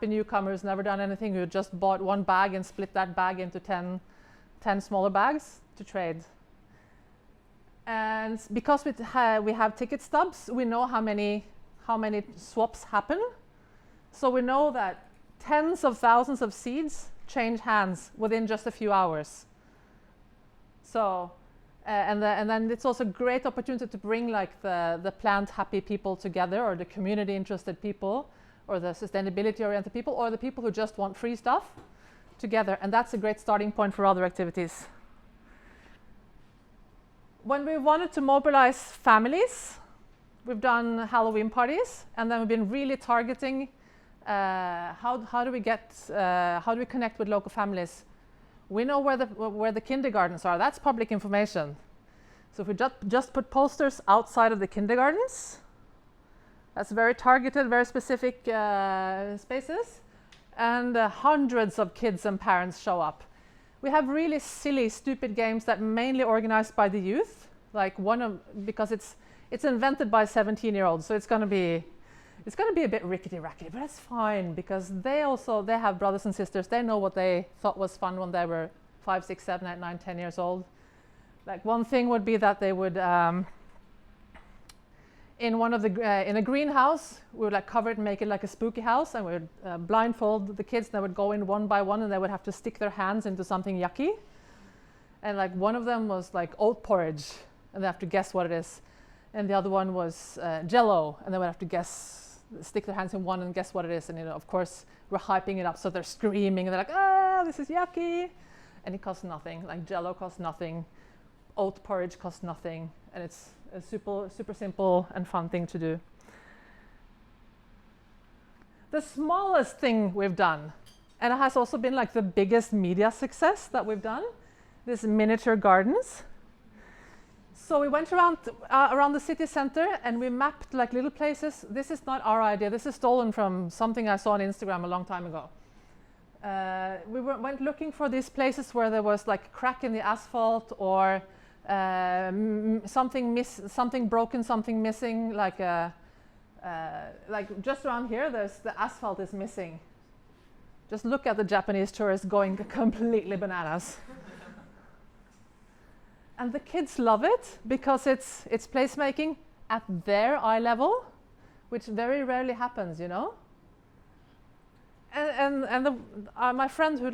newcomers, never done anything, who just bought one bag and split that bag into 10 smaller bags to trade. And because we have ticket stubs, we know how many swaps happen. So we know that tens of thousands of seeds change hands within just a few hours. So, and then it's also a great opportunity to bring like the plant happy people together, or the community interested people, or the sustainability oriented people, or the people who just want free stuff together. And that's a great starting point for other activities. When we wanted to mobilize families, we've done Halloween parties, and then we've been really targeting how do we connect with local families. We know where the kindergartens are. That's public information. So if we just put posters outside of the kindergartens, that's very targeted, very specific spaces, and hundreds of kids and parents show up. We have really silly, stupid games that mainly organized by the youth, like because it's invented by 17-year-olds, so it's going to be a bit rickety-rackety, but that's fine because they have brothers and sisters. They know what they thought was fun when they were 5, 6, 7, 8, 9, 10 years old. Like one thing would be that they would in a greenhouse, we would like cover it and make it like a spooky house, and we would blindfold the kids. And they would go in one by one, and they would have to stick their hands into something yucky. And like one of them was like oat porridge, and they have to guess what it is. And the other one was Jello, and they would have to stick their hands in one and guess what it is. And of course, we're hyping it up, so they're screaming, and they're like, "Ah, this is yucky!" And it costs nothing. Like Jello costs nothing, oat porridge costs nothing, and it's a super simple and fun thing to do. The smallest thing we've done, and it has also been like the biggest media success that we've done, this miniature gardens. So we went around the city center, and we mapped like little places. This is not our idea. This is stolen from something I saw on Instagram a long time ago. We went looking for these places where there was like a crack in the asphalt, or something broken, something missing, like just around here, the asphalt is missing. Just look at the Japanese tourists going completely bananas. And the kids love it because it's placemaking at their eye level, which very rarely happens, you know. And my friend who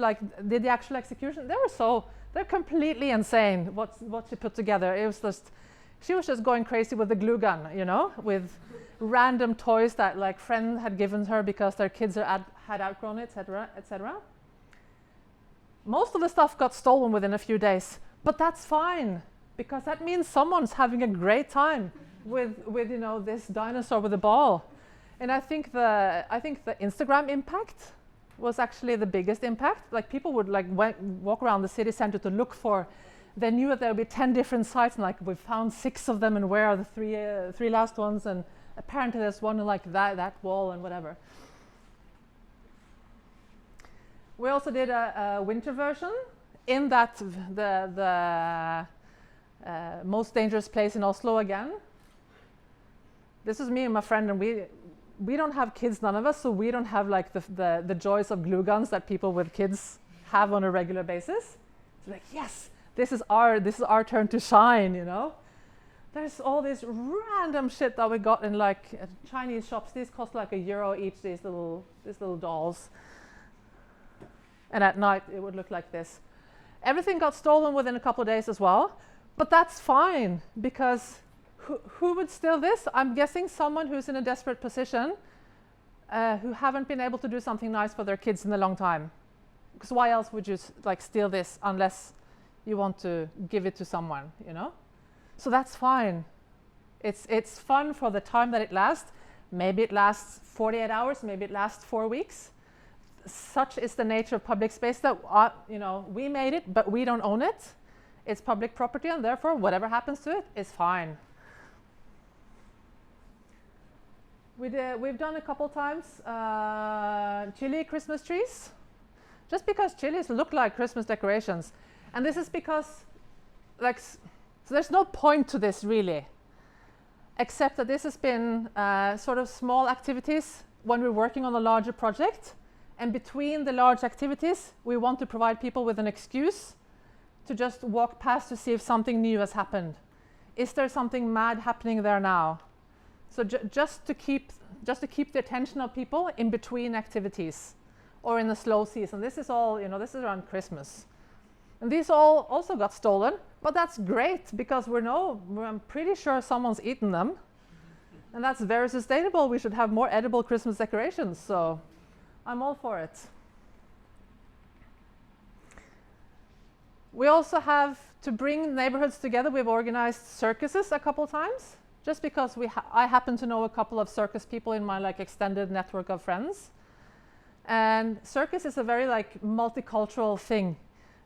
did the actual execution, they're completely insane what she put together. It was just, she was just going crazy with the glue gun, you know, with random toys that like friend had given her because their kids had outgrown it, etc. Most of the stuff got stolen within a few days, but that's fine because that means someone's having a great time with you know, this dinosaur with a ball. And I think the Instagram impact was actually the biggest impact. Like people would like walk around the city center to look for. They knew that there would be 10 different sites, and like we found 6 of them, and where are the three last ones? And apparently there's one like that wall and whatever. We also did a winter version in that the most dangerous place in Oslo again. This is me and my friend, and we don't have kids, none of us, so we don't have like the joys of glue guns that people with kids have on a regular basis. So like, yes, this is our turn to shine, you know. There's all this random shit that we got in like Chinese shops. These cost like €1 each, these little dolls. And at night it would look like this. Everything got stolen within a couple of days as well, but that's fine because who would steal this? I'm guessing someone who's in a desperate position, who haven't been able to do something nice for their kids in a long time. Because why else would you like steal this unless you want to give it to someone, you know? So that's fine. It's fun for the time that it lasts. Maybe it lasts 48 hours, maybe it lasts 4 weeks. such is the nature of public space that we made it, but we don't own it. It's public property, and therefore whatever happens to it is fine. We've done a couple times Chile Christmas trees, just because chilies look like Christmas decorations. And this is because, so there's no point to this really, except that this has been sort of small activities when we're working on a larger project. And between the large activities, we want to provide people with an excuse to just walk past to see if something new has happened. Is there something mad happening there now? So just to keep the attention of people in between activities or in the slow season. This is all, this is around Christmas. And these all also got stolen, but that's great because I'm pretty sure someone's eaten them. And that's very sustainable. We should have more edible Christmas decorations, so I'm all for it. We also have, to bring neighborhoods together, we've organized circuses a couple times, just because I happen to know a couple of circus people in my extended network of friends. And circus is a very multicultural thing.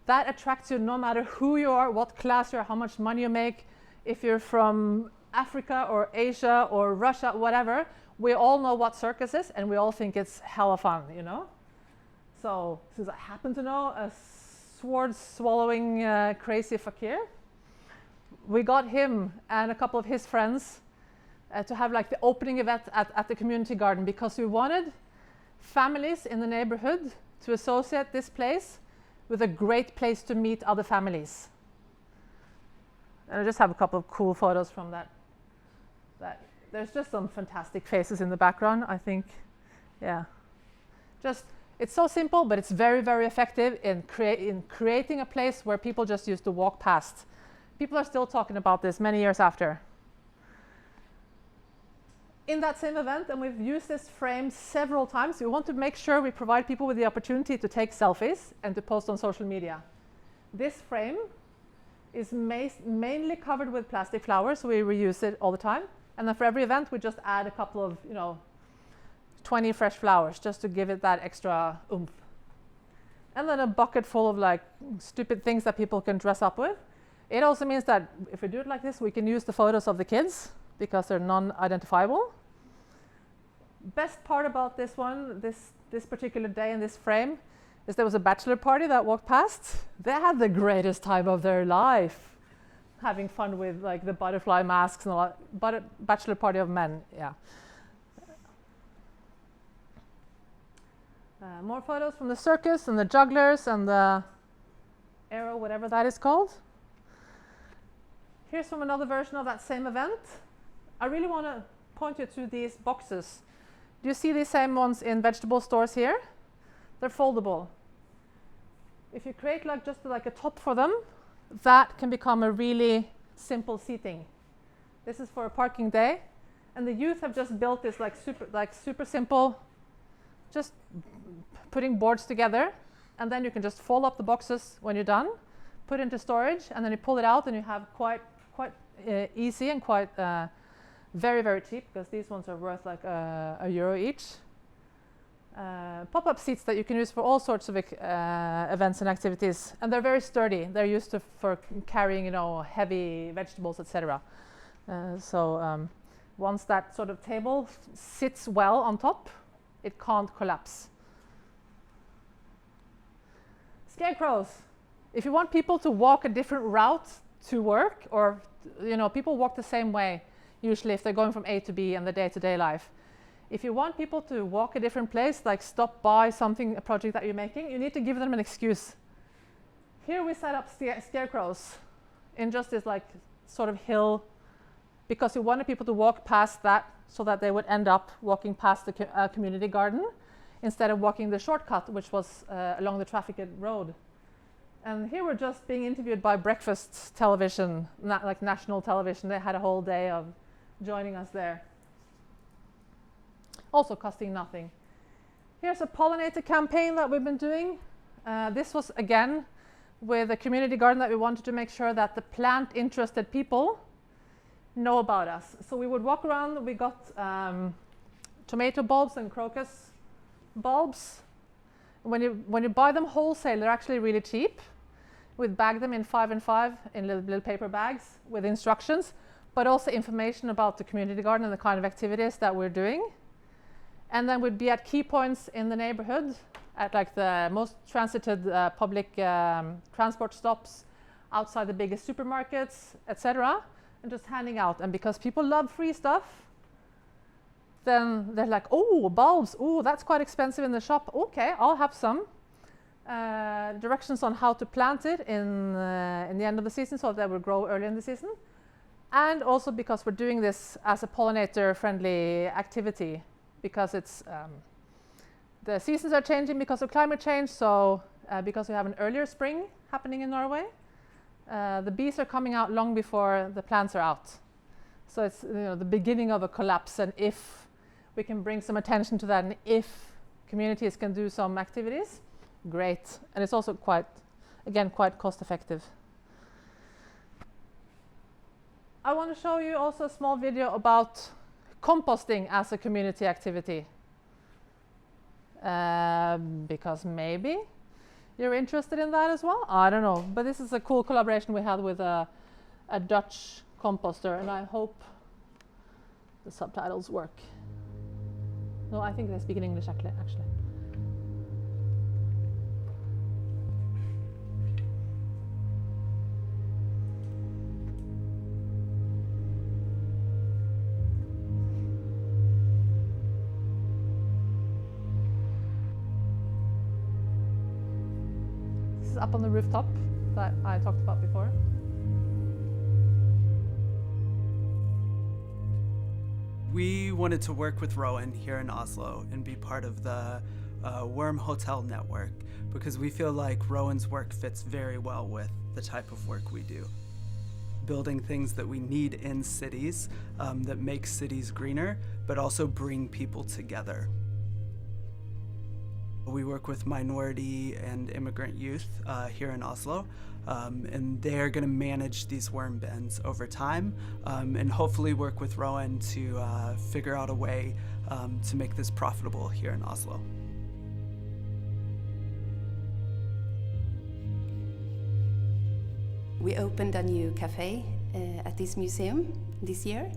That attracts you no matter who you are, what class you are, how much money you make. If you're from Africa or Asia or Russia, whatever, we all know what circus is and we all think it's hella fun, So since I happen to know a sword-swallowing crazy fakir, we got him and a couple of his friends to have the opening event at the community garden, because we wanted families in the neighborhood to associate this place with a great place to meet other families. And I just have a couple of cool photos from that. There's just some fantastic faces in the background, I think. Yeah. It's so simple, but it's very, very effective in creating a place where people just used to walk past. People are still talking about this many years after. In that same event, and we've used this frame several times, we want to make sure we provide people with the opportunity to take selfies and to post on social media. This frame is mainly covered with plastic flowers, so we reuse it all the time. And then for every event, we just add a couple of, 20 fresh flowers just to give it that extra oomph. And then a bucket full of stupid things that people can dress up with. It also means that if we do it like this, we can use the photos of the kids because they're non-identifiable. Best part about this one, this particular day in this frame, is there was a bachelor party that walked past. They had the greatest time of their life, having fun with the butterfly masks and a lot. Bachelor party of men, yeah. More photos from the circus and the jugglers and the arrow, whatever that is called. Here's from another version of that same event. I really want to point you to these boxes. Do you see these same ones in vegetable stores here? They're foldable. If you create just a top for them, that can become a really simple seating. This is for a parking day, and the youth have just built this super simple, just putting boards together, and then you can just fold up the boxes when you're done, put it into storage, and then you pull it out, and you have quite easy and quite very, very cheap, because these ones are worth €1 each. Pop-up seats that you can use for all sorts of events and activities, and they're very sturdy. They're used for carrying, heavy vegetables, etc. So once that sort of table sits well on top, it can't collapse. Scarecrows. If you want people to walk a different route to work, or people walk the same way usually if they're going from A to B in the day-to-day life. If you want people to walk a different place, stop by a project that you're making, you need to give them an excuse. Here we set up scarecrows in just this sort of hill, because we wanted people to walk past that so that they would end up walking past the community garden instead of walking the shortcut, which was along the trafficked road. And here we're just being interviewed by breakfast television, national television. They had a whole day of joining us there. Also costing nothing. Here's a pollinator campaign that we've been doing. This was, again, with a community garden that we wanted to make sure that the plant-interested people know about us. So we would walk around. We got tomato bulbs and crocus bulbs. When you buy them wholesale, they're actually really cheap. We bag them in 5 and 5 in little paper bags with instructions, but also information about the community garden and the kind of activities that we're doing. And then we'd be at key points in the neighborhood, at like the most transited public transport stops, outside the biggest supermarkets, etc., and just handing out. And because people love free stuff, then they're like, oh, bulbs, oh, that's quite expensive in the shop. Okay, I'll have some. Directions on how to plant it in the end of the season so that they will grow early in the season. And also because we're doing this as a pollinator-friendly activity, because it's the seasons are changing because of climate change. So because we have an earlier spring happening in Norway, the bees are coming out long before the plants are out. So it's the beginning of a collapse. And if we can bring some attention to that, and if communities can do some activities, great. And it's also quite cost effective. I want to show you also a small video about composting as a community activity. Because maybe you're interested in that as well. I don't know. But this is a cool collaboration we had with a Dutch composter, and I hope the subtitles work. No, I think they speak in English actually. Up on the rooftop that I talked about before. We wanted to work with Rowan here in Oslo and be part of the Worm Hotel network because we feel like Rowan's work fits very well with the type of work we do. Building things that we need in cities that make cities greener, but also bring people together. We work with minority and immigrant youth here in Oslo, and they're going to manage these worm bins over time and hopefully work with Rowan to figure out a way to make this profitable here in Oslo. We opened a new cafe at this museum this year,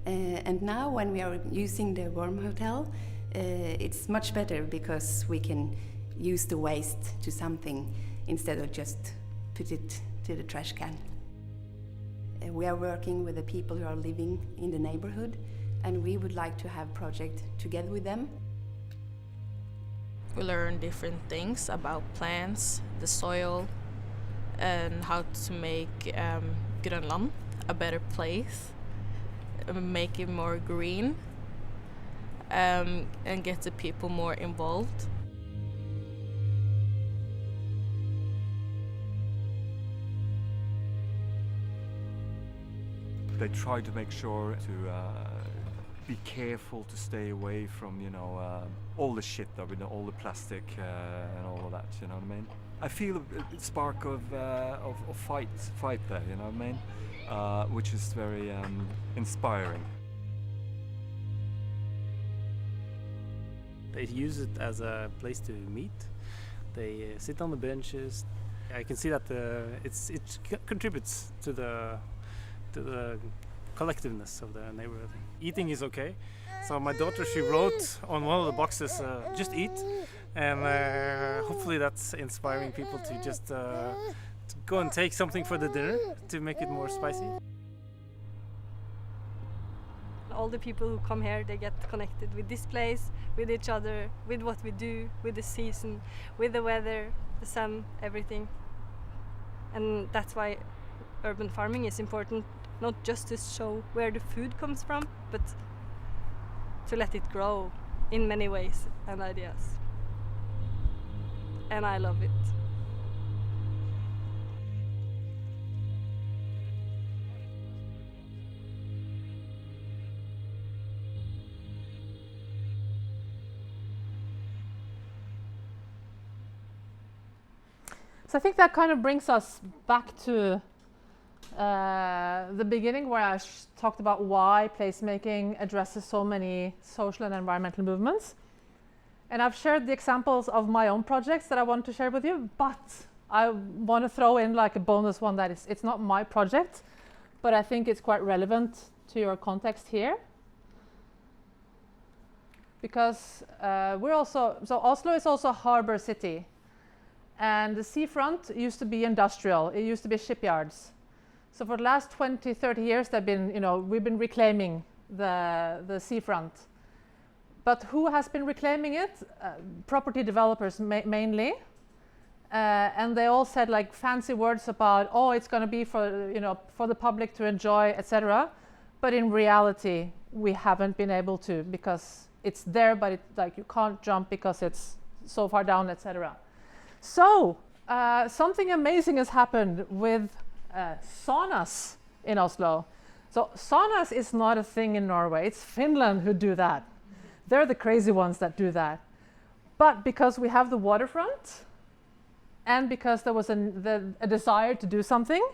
and now when we are using the Worm Hotel, it's much better because we can use the waste to something instead of just put it to the trash can. We are working with the people who are living in the neighborhood, and we would like to have a project together with them. We learn different things about plants, the soil, and how to make Grønland a better place, make it more green. And get the people more involved. They try to make sure to be careful to stay away from, all the shit, all the plastic and all of that, you know what I mean? I feel a spark of fight there, you know what I mean? Which is very inspiring. They use it as a place to meet. They sit on the benches. I can see that it contributes to the collectiveness of the neighborhood. Eating is okay. So my daughter, she wrote on one of the boxes, "Just eat," and hopefully that's inspiring people to just to go and take something for the dinner to make it more spicy. All the people who come here, they get connected with this place, with each other, with what we do, with the season, with the weather, the sun, everything. And that's why urban farming is important, not just to show where the food comes from, but to let it grow in many ways and ideas. And I love it. So I think that kind of brings us back to the beginning, where I talked about why placemaking addresses so many social and environmental movements. And I've shared the examples of my own projects that I want to share with you, but I want to throw in like a bonus one that it's not my project, but I think it's quite relevant to your context here. Because Oslo is also a harbor city. And the seafront used to be industrial. It used to be shipyards. So for the last 20, 30 years, we've been reclaiming the seafront. But who has been reclaiming it? Property developers mainly. And they all said like fancy words about, oh, it's going to be for the public to enjoy, etc. But in reality, we haven't been able to, because it's there, but you can't jump because it's so far down, etc. So something amazing has happened with saunas in Oslo. So saunas is not a thing in Norway. It's Finland who do that. They're the crazy ones that do that. But because we have the waterfront, and because there was a desire to do something,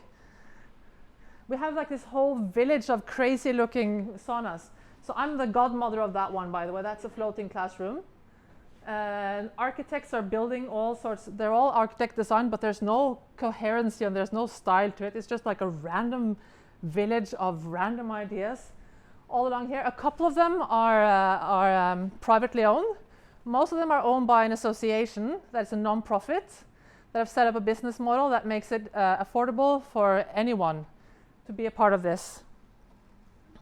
we have like this whole village of crazy looking saunas. So I'm the godmother of that one, by the way. That's a floating classroom. Architects are building all sorts. They're all architect design, but there's no coherency and there's no style to it. It's just like a random village of random ideas all along here. A couple of them are privately owned. Most of them are owned by an association that's a non-profit that have set up a business model that makes it affordable for anyone to be a part of this.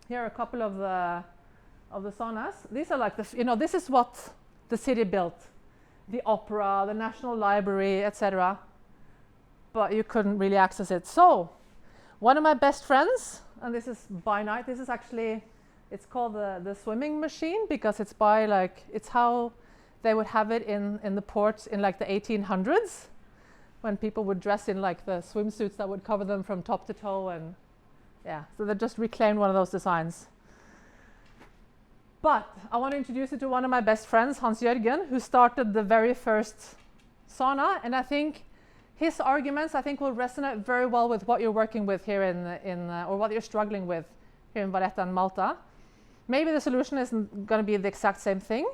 Here are a couple of the saunas. These are like this is what the city built: the opera, the National Library, etc. But you couldn't really access it. So, one of my best friends, and this is by night. This is actually, it's called the swimming machine, because it's it's how they would have it in the ports in like the 1800s, when people would dress in like the swimsuits that would cover them from top to toe, and yeah, so they just reclaimed one of those designs. But I want to introduce you to one of my best friends, Hans Jørgen, who started the very first sauna, and I think his arguments will resonate very well with what you're working with here or what you're struggling with here in Valletta and Malta. Maybe the solution isn't going to be the exact same thing,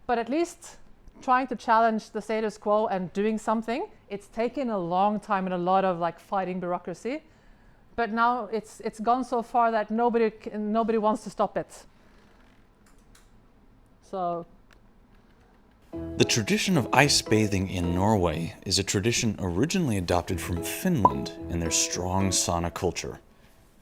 but at least trying to challenge the status quo and doing something. It's taken a long time and a lot of like fighting bureaucracy, but now it's gone so far that nobody wants to stop it. So. The tradition of ice bathing in Norway is a tradition originally adopted from Finland in their strong sauna culture.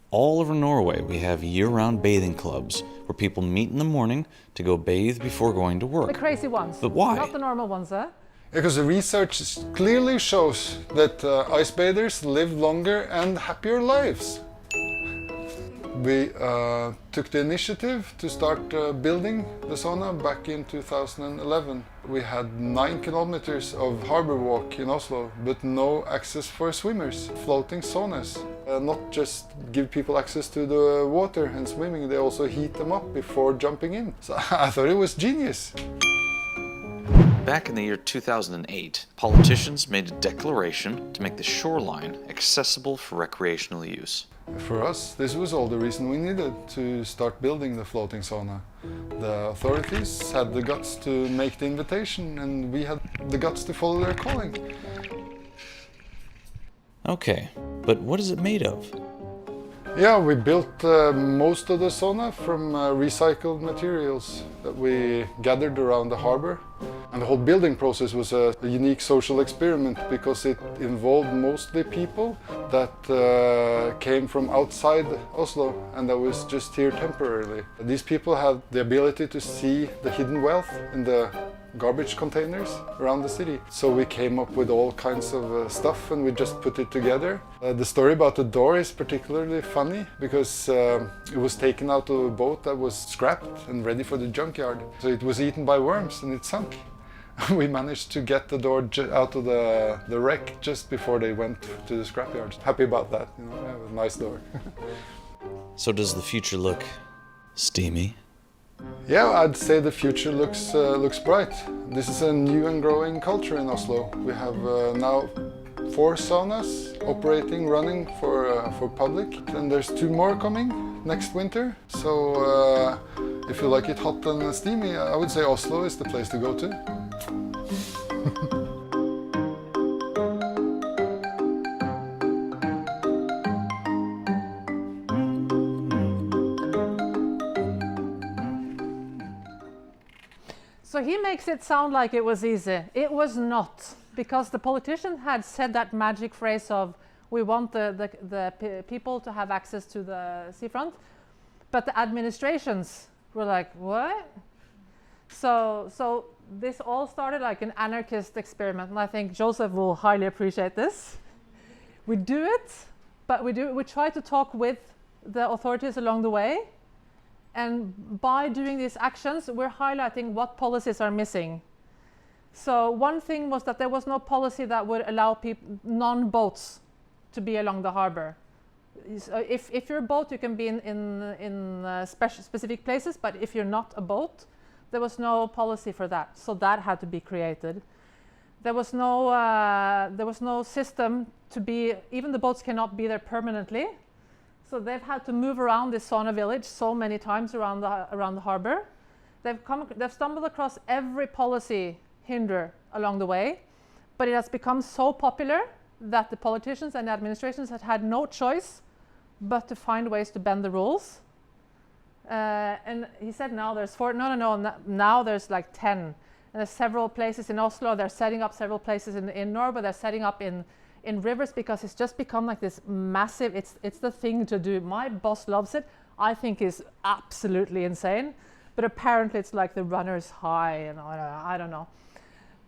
All over Norway, we have year-round bathing clubs where people meet in the morning to go bathe before going to work. The crazy ones. But why? Not the normal ones, eh? Because the research clearly shows that ice bathers live longer and happier lives. We took the initiative to start building the sauna back in 2011. We had 9 kilometers of harbor walk in Oslo, but no access for swimmers. Floating saunas. Not just give people access to the water and swimming, they also heat them up before jumping in. So I thought it was genius. Back in the year 2008, politicians made a declaration to make the shoreline accessible for recreational use. For us, this was all the reason we needed to start building the floating sauna. The authorities had the guts to make the invitation, and we had the guts to follow their calling. Okay, but what is it made of? Yeah, we built most of the sauna from recycled materials that we gathered around the harbor. And the whole building process was a unique social experiment because it involved mostly people that came from outside Oslo and that was just here temporarily. These people had the ability to see the hidden wealth in the garbage containers around the city. So we came up with all kinds of stuff and we just put it together. The story about the door is particularly funny because it was taken out of a boat that was scrapped and ready for the junkyard. So it was eaten by worms and it sunk. We managed to get the door out of the wreck just before they went to the scrapyards. Happy about that, you know, yeah, a nice door. So does the future look steamy? Yeah, I'd say the future looks bright. This is a new and growing culture in Oslo. We have now 4 saunas operating, running for public, and there's 2 more coming next winter. So If you like it hot and steamy, I would say Oslo is the place to go to. So he makes it sound like it was easy. It was not, because the politician had said that magic phrase of, we want the people to have access to the seafront, but the administrations were like, what? So this all started like an anarchist experiment, and I think Joseph will highly appreciate this. We do it, but we try to talk with the authorities along the way, and by doing these actions, we're highlighting what policies are missing. So one thing was that there was no policy that would allow non-boats to be along the harbor. So if you're a boat, you can be in specific places, but if you're not a boat, there was no policy for that. So that had to be created. There was no system to be, even the boats cannot be there permanently. So they've had to move around this sauna village so many times around the harbor. They've stumbled across every policy hinder along the way, but it has become so popular that the politicians and the administrations had no choice but to find ways to bend the rules. And he said now there's now there's like 10. And there's several places in Oslo. They're setting up several places in Norway. They're setting up in rivers, because it's just become like this massive, it's the thing to do. My boss loves it. I think it's absolutely insane, but apparently it's like the runner's high, and I don't know.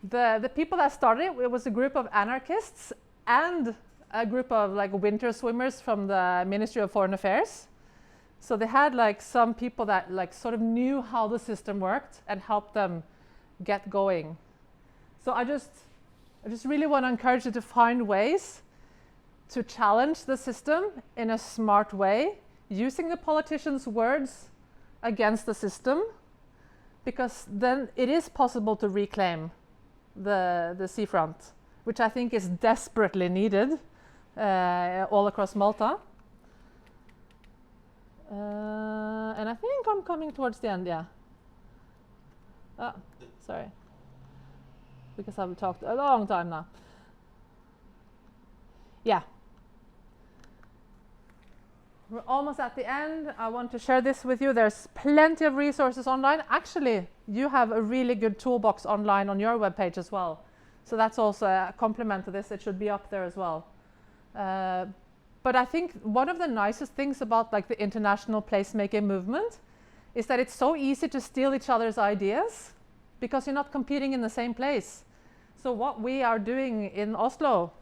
The people that started it was a group of anarchists and a group of like winter swimmers from the Ministry of Foreign Affairs. So they had like some people that like sort of knew how the system worked and helped them get going. So I just really want to encourage you to find ways to challenge the system in a smart way, using the politicians' words against the system, because then it is possible to reclaim the seafront, which I think is desperately needed all across Malta. And I think I'm coming towards the end, yeah. Oh, sorry. Because I've talked a long time now. Yeah. We're almost at the end. I want to share this with you. There's plenty of resources online. Actually, you have a really good toolbox online on your webpage as well. So that's also a complement to this. It should be up there as well. But I think one of the nicest things about like the international placemaking movement is that it's so easy to steal each other's ideas, because you're not competing in the same place. So what we are doing in Oslo,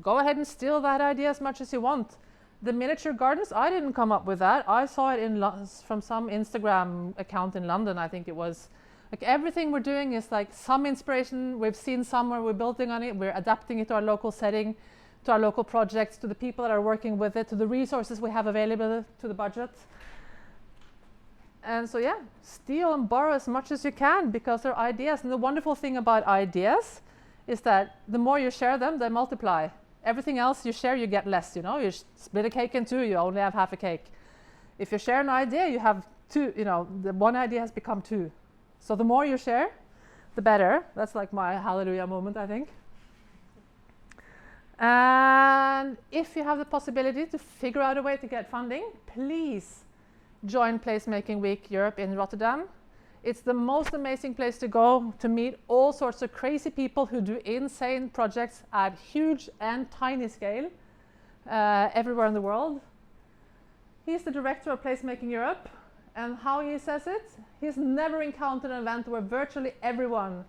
go ahead and steal that idea as much as you want. The miniature gardens, I didn't come up with that. I saw it from some Instagram account in London, I think it was. Like everything we're doing is like some inspiration we've seen somewhere, we're building on it, we're adapting it to our local setting, to our local projects, to the people that are working with it, to the resources we have available, to the budget. And so yeah, steal and borrow as much as you can, because they're ideas. And the wonderful thing about ideas is that the more you share them, they multiply. Everything else you share, you get less, you know. You split a cake in two, you only have half a cake. If you share an idea, you have two, you know, the one idea has become two. So the more you share, the better. That's like my hallelujah moment, I think. And if you have the possibility to figure out a way to get funding, please join Placemaking Week Europe in Rotterdam. It's the most amazing place to go to meet all sorts of crazy people who do insane projects at huge and tiny scale everywhere in the world. He's the director of Placemaking Europe, and how he says it, he's never encountered an event where virtually everyone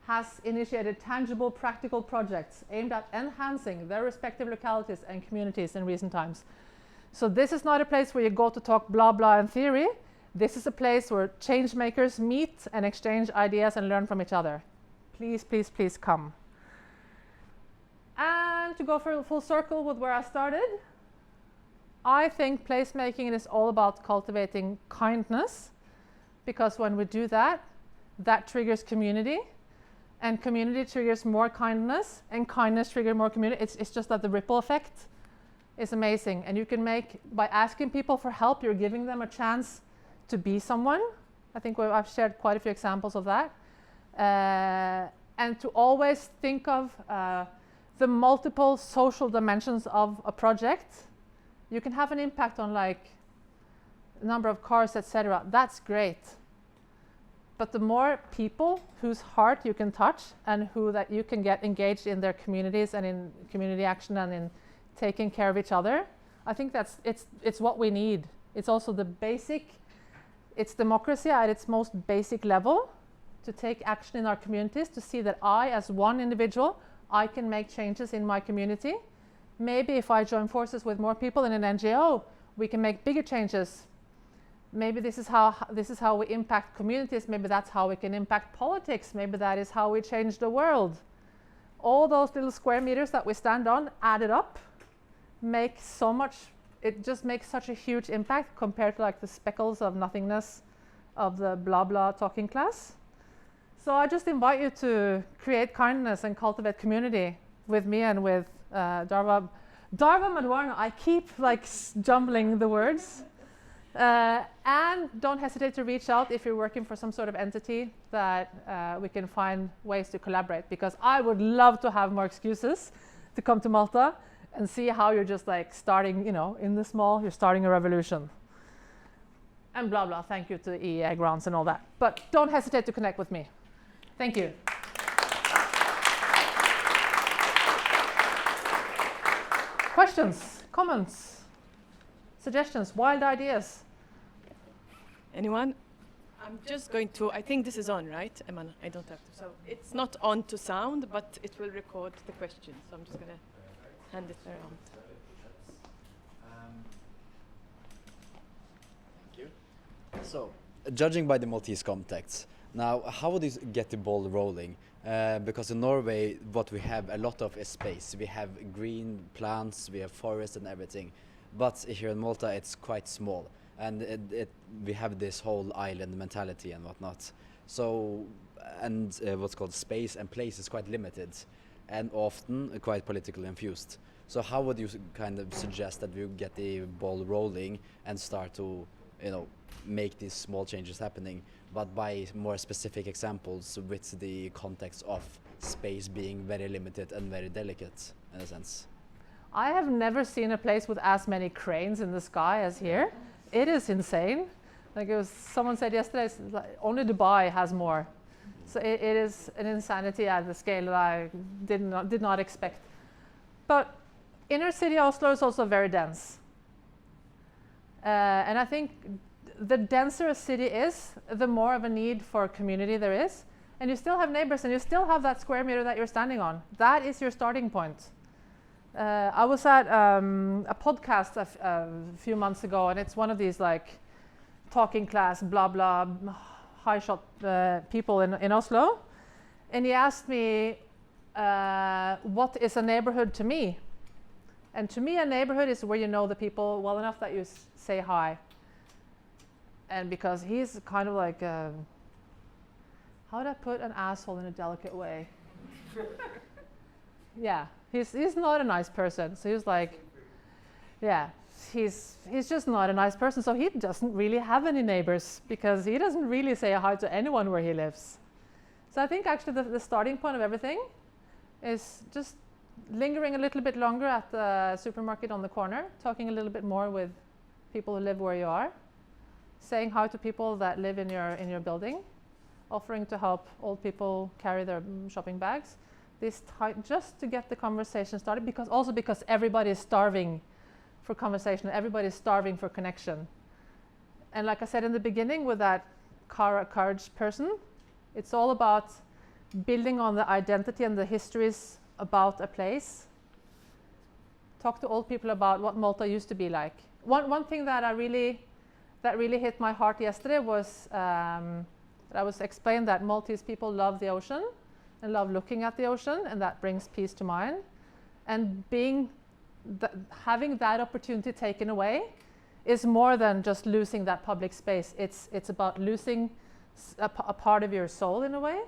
has initiated tangible, practical projects aimed at enhancing their respective localities and communities in recent times. So this is not a place where you go to talk blah blah in theory. This is a place where change makers meet and exchange ideas and learn from each other. Please, please, please come. And to go for a full circle with where I started, I think placemaking is all about cultivating kindness, because when we do that, that triggers community, and community triggers more kindness, and kindness triggers more community. It's just that the ripple effect is amazing. And you can make, by asking people for help, you're giving them a chance to be someone, I think I've shared quite a few examples of that. And to always think of the multiple social dimensions of a project. You can have an impact on like number of cars, etc. That's great. But the more people whose heart you can touch and who that you can get engaged in their communities and in community action and in taking care of each other, I think it's what we need. It's also the basic, it's democracy at its most basic level, to take action in our communities, to see that I, as one individual, I can make changes in my community. Maybe if I join forces with more people in an NGO, we can make bigger changes. Maybe this is how we impact communities. Maybe that's how we can impact politics. Maybe that is how we change the world. All those little square meters that we stand on, added up, make so much. It just makes such a huge impact compared to like the speckles of nothingness of the blah blah talking class. So I just invite you to create kindness and cultivate community with me and with Dawra Madwarna. I keep like jumbling the words. And don't hesitate to reach out if you're working for some sort of entity that we can find ways to collaborate, because I would love to have more excuses to come to Malta and see how you're just like starting, you know, in the small, you're starting a revolution. And blah, blah, thank you to EEA grants and all that. But don't hesitate to connect with me. Thank you. Questions, comments, suggestions, wild ideas? Anyone? I'm just going to, I think this is on, right? Emma, I don't have to. So it's not on to sound, but it will record the question. So I'm just going to hand it around. Thank you. So, judging by the Maltese context, now how would you get the ball rolling? Because in Norway, what we have a lot of is space. We have green plants, we have forests and everything. But here in Malta, it's quite small. And we have this whole island mentality and whatnot. So, and what's called space and place is quite limited and often quite politically infused. So how would you kind of suggest that we get the ball rolling and start to, you know, make these small changes happening, but by more specific examples with the context of space being very limited and very delicate in a sense? I have never seen a place with as many cranes in the sky as here. It is insane. Like it was, someone said yesterday, like only Dubai has more. So it is an insanity at the scale that I did not expect. But inner city Oslo is also very dense. And I think the denser a city is, the more of a need for community there is. And you still have neighbors and you still have that square meter that you're standing on. That is your starting point. I was at a podcast a few months ago, and it's one of these like talking class, blah, blah, high shot people in Oslo. And he asked me, what is a neighborhood to me? And to me, a neighborhood is where you know the people well enough that you say hi. And because he's kind of like, how would I put an asshole in a delicate way? Yeah. He's not a nice person. So he was like, yeah, he's just not a nice person. So he doesn't really have any neighbors because he doesn't really say hi to anyone where he lives. So I think actually the starting point of everything is just lingering a little bit longer at the supermarket on the corner, talking a little bit more with people who live where you are, saying hi to people that live in your building, offering to help old people carry their shopping bags. Just to get the conversation started, because everybody is starving for conversation, everybody is starving for connection. And like I said in the beginning with that courage person, it's all about building on the identity and the histories about a place. Talk to old people about what Malta used to be like. One thing that really hit my heart yesterday was that I was explained that Maltese people love the ocean and love looking at the ocean, and that brings peace to mind. And having that opportunity taken away is more than just losing that public space. It's about losing a part of your soul in a way.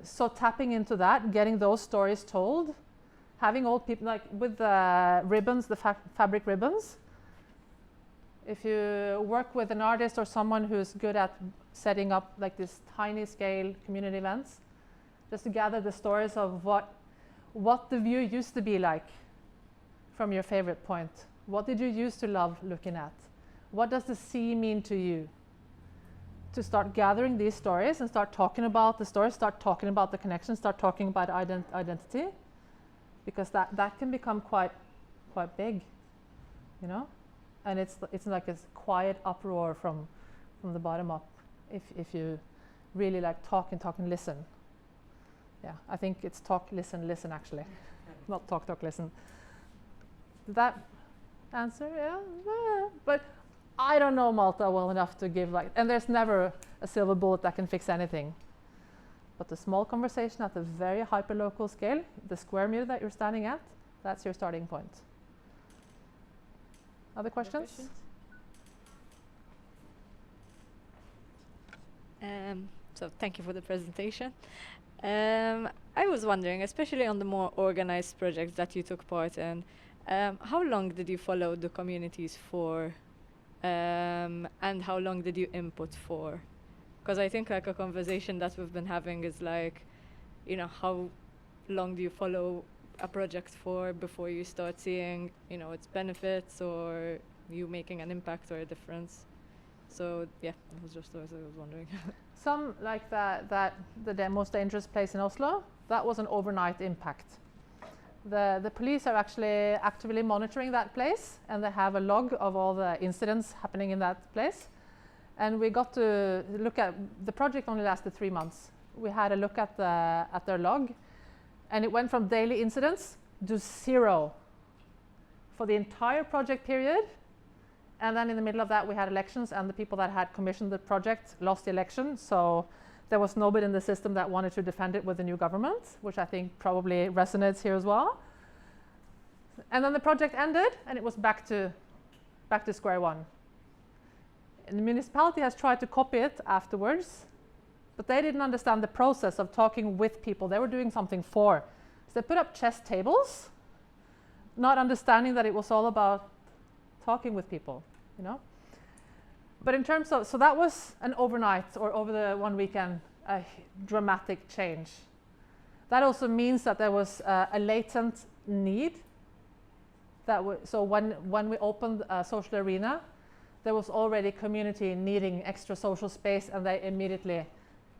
So tapping into that, getting those stories told, having old people, like with the ribbons, the fabric ribbons, if you work with an artist or someone who's good at setting up like this tiny scale community events, just to gather the stories of what the view used to be like from your favorite point. What did you used to love looking at? What does the sea mean to you? To start gathering these stories and start talking about the stories, start talking about the connections, start talking about identity, because that can become quite big, you know? And it's like a quiet uproar from the bottom up if you really like talk and listen. Yeah, I think it's talk, listen, listen actually. Not talk, listen. Did that answer? Yeah. But I don't know Malta well enough to give like, and there's never a silver bullet that can fix anything. But the small conversation at the very hyper-local scale, the square meter that you're standing at, that's your starting point. Other questions? So thank you for the presentation. I was wondering, especially on the more organized projects that you took part in, how long did you follow the communities for, and how long did you input for? Because I think like a conversation that we've been having is like, you know, how long do you follow a project for before you start seeing, you know, its benefits or you making an impact or a difference? So yeah, that was just what I was wondering. Some like the most dangerous place in Oslo, that was an overnight impact. The police are actually actively monitoring that place, and they have a log of all the incidents happening in that place. And we got to look at, the project only lasted 3 months. We had a look at their log, and it went from daily incidents to 0 for the entire project period. And then in the middle of that, we had elections, and the people that had commissioned the project lost the election. So there was nobody in the system that wanted to defend it with the new government, which I think probably resonates here as well. And then the project ended, and it was back to square one. And the municipality has tried to copy it afterwards, but they didn't understand the process of talking with people. They were doing something for. So they put up chess tables, not understanding that it was all about talking with people, you know. But in terms of, so that was an overnight or over the one weekend, a dramatic change. That also means that there was a latent need. So when we opened a social arena, there was already community needing extra social space, and they immediately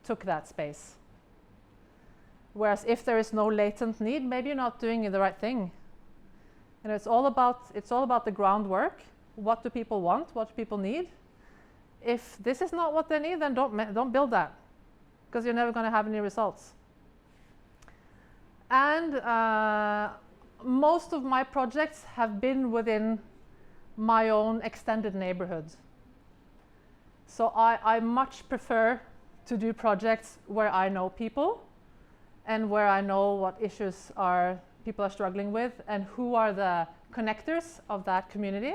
took that space. Whereas if there is no latent need, maybe you're not doing the right thing. You know, it's all about the groundwork. What do people want? What do people need? If this is not what they need, then don't build that, because you're never going to have any results. And most of my projects have been within my own extended neighborhood. So I much prefer to do projects where I know people and where I know what issues people are struggling with and who are the connectors of that community,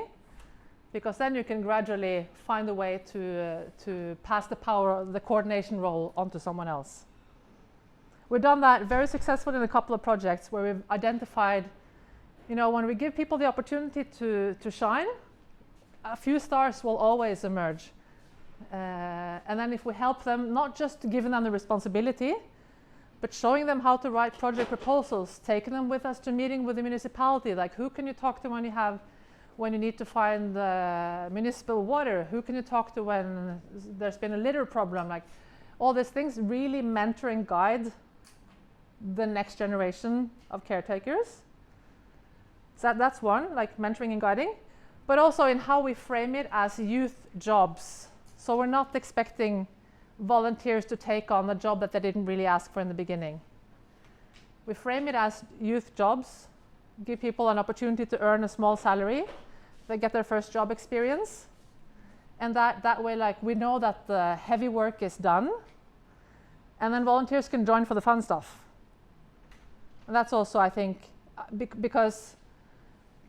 because then you can gradually find a way to pass the power, the coordination role onto someone else. We've done that very successfully in a couple of projects where we've identified, you know, when we give people the opportunity to shine, a few stars will always emerge. And then if we help them, not just giving them the responsibility, but showing them how to write project proposals, taking them with us to meeting with the municipality, like who can you talk to when you need to find municipal water, who can you talk to when there's been a litter problem, like all these things, really mentor and guide the next generation of caretakers. So that's one, like mentoring and guiding, but also in how we frame it as youth jobs. So we're not expecting volunteers to take on a job that they didn't really ask for in the beginning. We frame it as youth jobs, give people an opportunity to earn a small salary, they get their first job experience, and that way, like, we know that the heavy work is done, and then volunteers can join for the fun stuff. And that's also, I think, because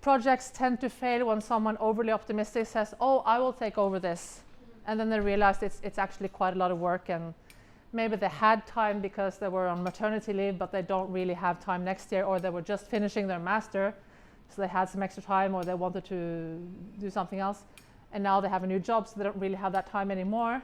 projects tend to fail when someone overly optimistic says, oh, I will take over this. And then they realize it's actually quite a lot of work, and maybe they had time because they were on maternity leave, but they don't really have time next year, or they were just finishing their master, so they had some extra time, or they wanted to do something else. and now they have a new job, so they don't really have that time anymore.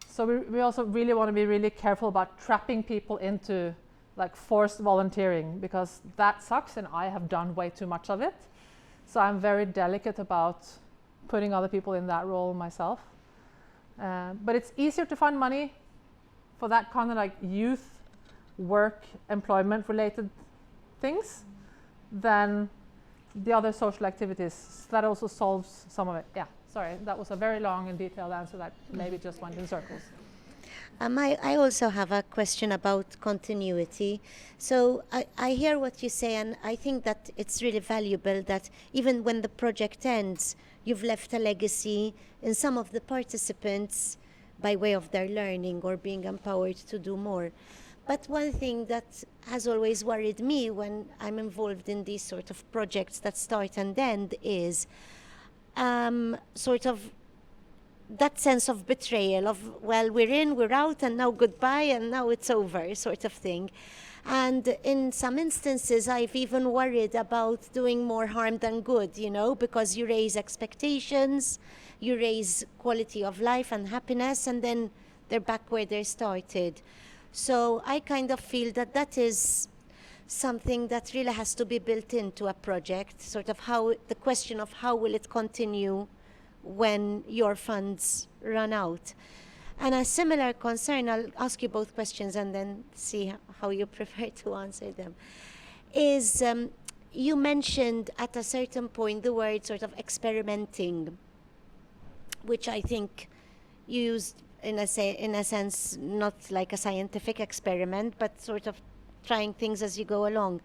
So we also really want to be really careful about trapping people into like forced volunteering, because that sucks, and I have done way too much of it. So I'm very delicate about putting other people in that role myself. But it's easier to find money for that kind of like youth work, employment related things than the other social activities. So that also solves some of it. Yeah, sorry, that was a very long and detailed answer that maybe just went in circles. I also have a question about continuity. So I hear what you say, and I think that it's really valuable that even when the project ends, you've left a legacy in some of the participants by way of their learning or being empowered to do more. But one thing that has always worried me when I'm involved in these sort of projects that start and end is sort of that sense of betrayal of, well, we're in, we're out, and now goodbye, and now it's over, sort of thing. And in some instances, I've even worried about doing more harm than good, you know, because you raise expectations, you raise quality of life and happiness, and then they're back where they started. So I kind of feel that that is something that really has to be built into a project, sort of how the question of how will it continue when your funds run out. And a similar concern, I'll ask you both questions and then see how you prefer to answer them, is you mentioned at a certain point the word sort of experimenting, which I think you used in a sense, not like a scientific experiment, but sort of trying things as you go along.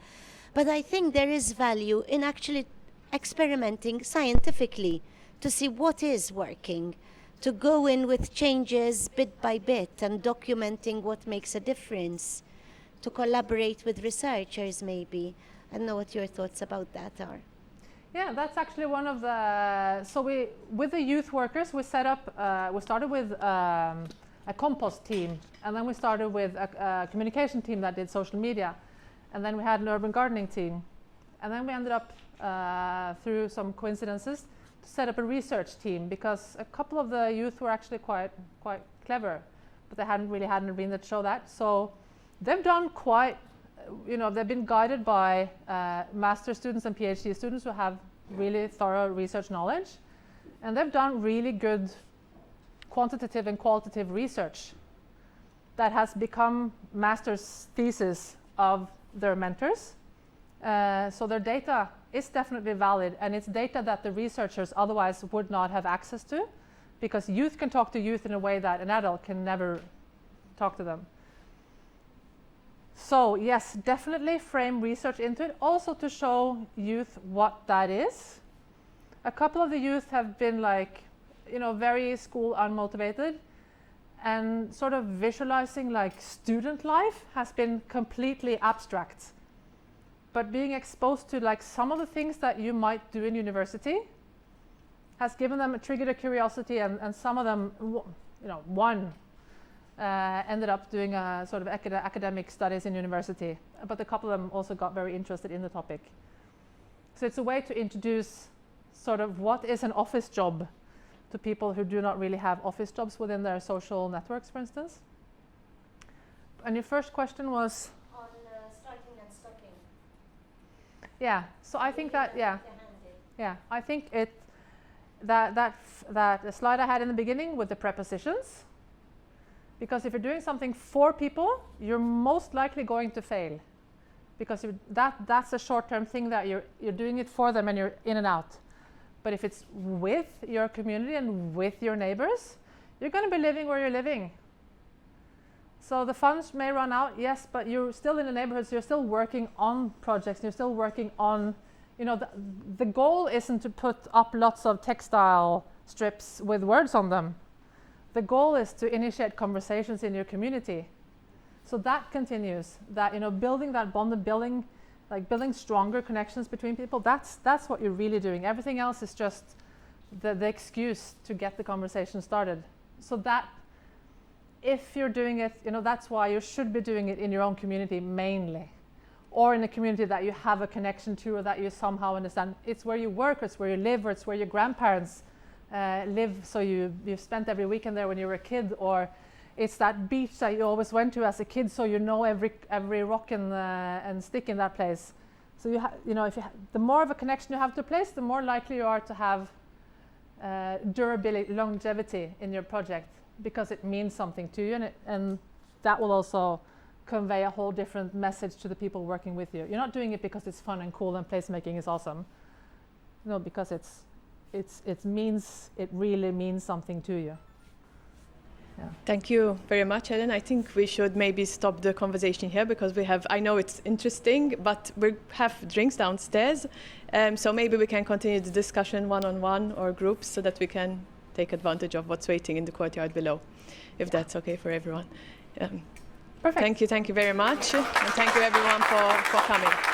But I think there is value in actually experimenting scientifically to see what is working, to go in with changes bit by bit and documenting what makes a difference, to collaborate with researchers maybe. I don't know what your thoughts about that are. Yeah, that's actually one of the, so with the youth workers, we set up, we started with a compost team, and then we started with a communication team that did social media, and then we had an urban gardening team, and then we ended up, through some coincidences, to set up a research team, because a couple of the youth were actually quite clever, but they hadn't really had an arena to show that. So they've done quite, you know, they've been guided by master students and PhD students who have really thorough research knowledge, and they've done really good quantitative and qualitative research that has become master's thesis of their mentors. So their data is definitely valid, and it's data that the researchers otherwise would not have access to, because youth can talk to youth in a way that an adult can never talk to them. So yes, definitely frame research into it, also to show youth what that is. A couple of the youth have been like, you know, very school unmotivated, and sort of visualizing like student life has been completely abstract. But being exposed to like some of the things that you might do in university has given them, triggered a curiosity, and some of them, you know, one ended up doing a sort of academic studies in university, but a couple of them also got very interested in the topic. So it's a way to introduce sort of what is an office job to people who do not really have office jobs within their social networks, for instance. And your first question was? On starting and stopping. Yeah, so I think that, yeah, I think that slide I had in the beginning with the prepositions, because if you're doing something for people, you're most likely going to fail, because that's a short-term thing that you're doing it for them and you're in and out. But if it's with your community and with your neighbors, you're going to be living where you're living. So the funds may run out, yes, but you're still in the neighborhoods, you're still working on projects, you're still working on, you know, the goal isn't to put up lots of textile strips with words on them. The goal is to initiate conversations in your community. So that continues, that, you know, building that bond, building stronger connections between people, that's what you're really doing. Everything else is just the excuse to get the conversation started. So that, if you're doing it, you know, that's why you should be doing it in your own community mainly, or in a community that you have a connection to, or that you somehow understand. It's where you work, or it's where you live, or it's where your grandparents live, so you've spent every weekend there when you were a kid, or it's that beach that you always went to as a kid, so you know every rock and stick in that place. So the more of a connection you have to a place, the more likely you are to have durability, longevity in your project, because it means something to you, and that will also convey a whole different message to the people working with you. You're not doing it because it's fun and cool and placemaking is awesome. No, because it really means something to you. Yeah. Thank you very much, Helen. I think we should maybe stop the conversation here, because I know it's interesting, but we have drinks downstairs. So maybe we can continue the discussion one-on-one or groups, so that we can take advantage of what's waiting in the courtyard below, if that's okay for everyone. Perfect. Thank you very much. And thank you everyone for coming.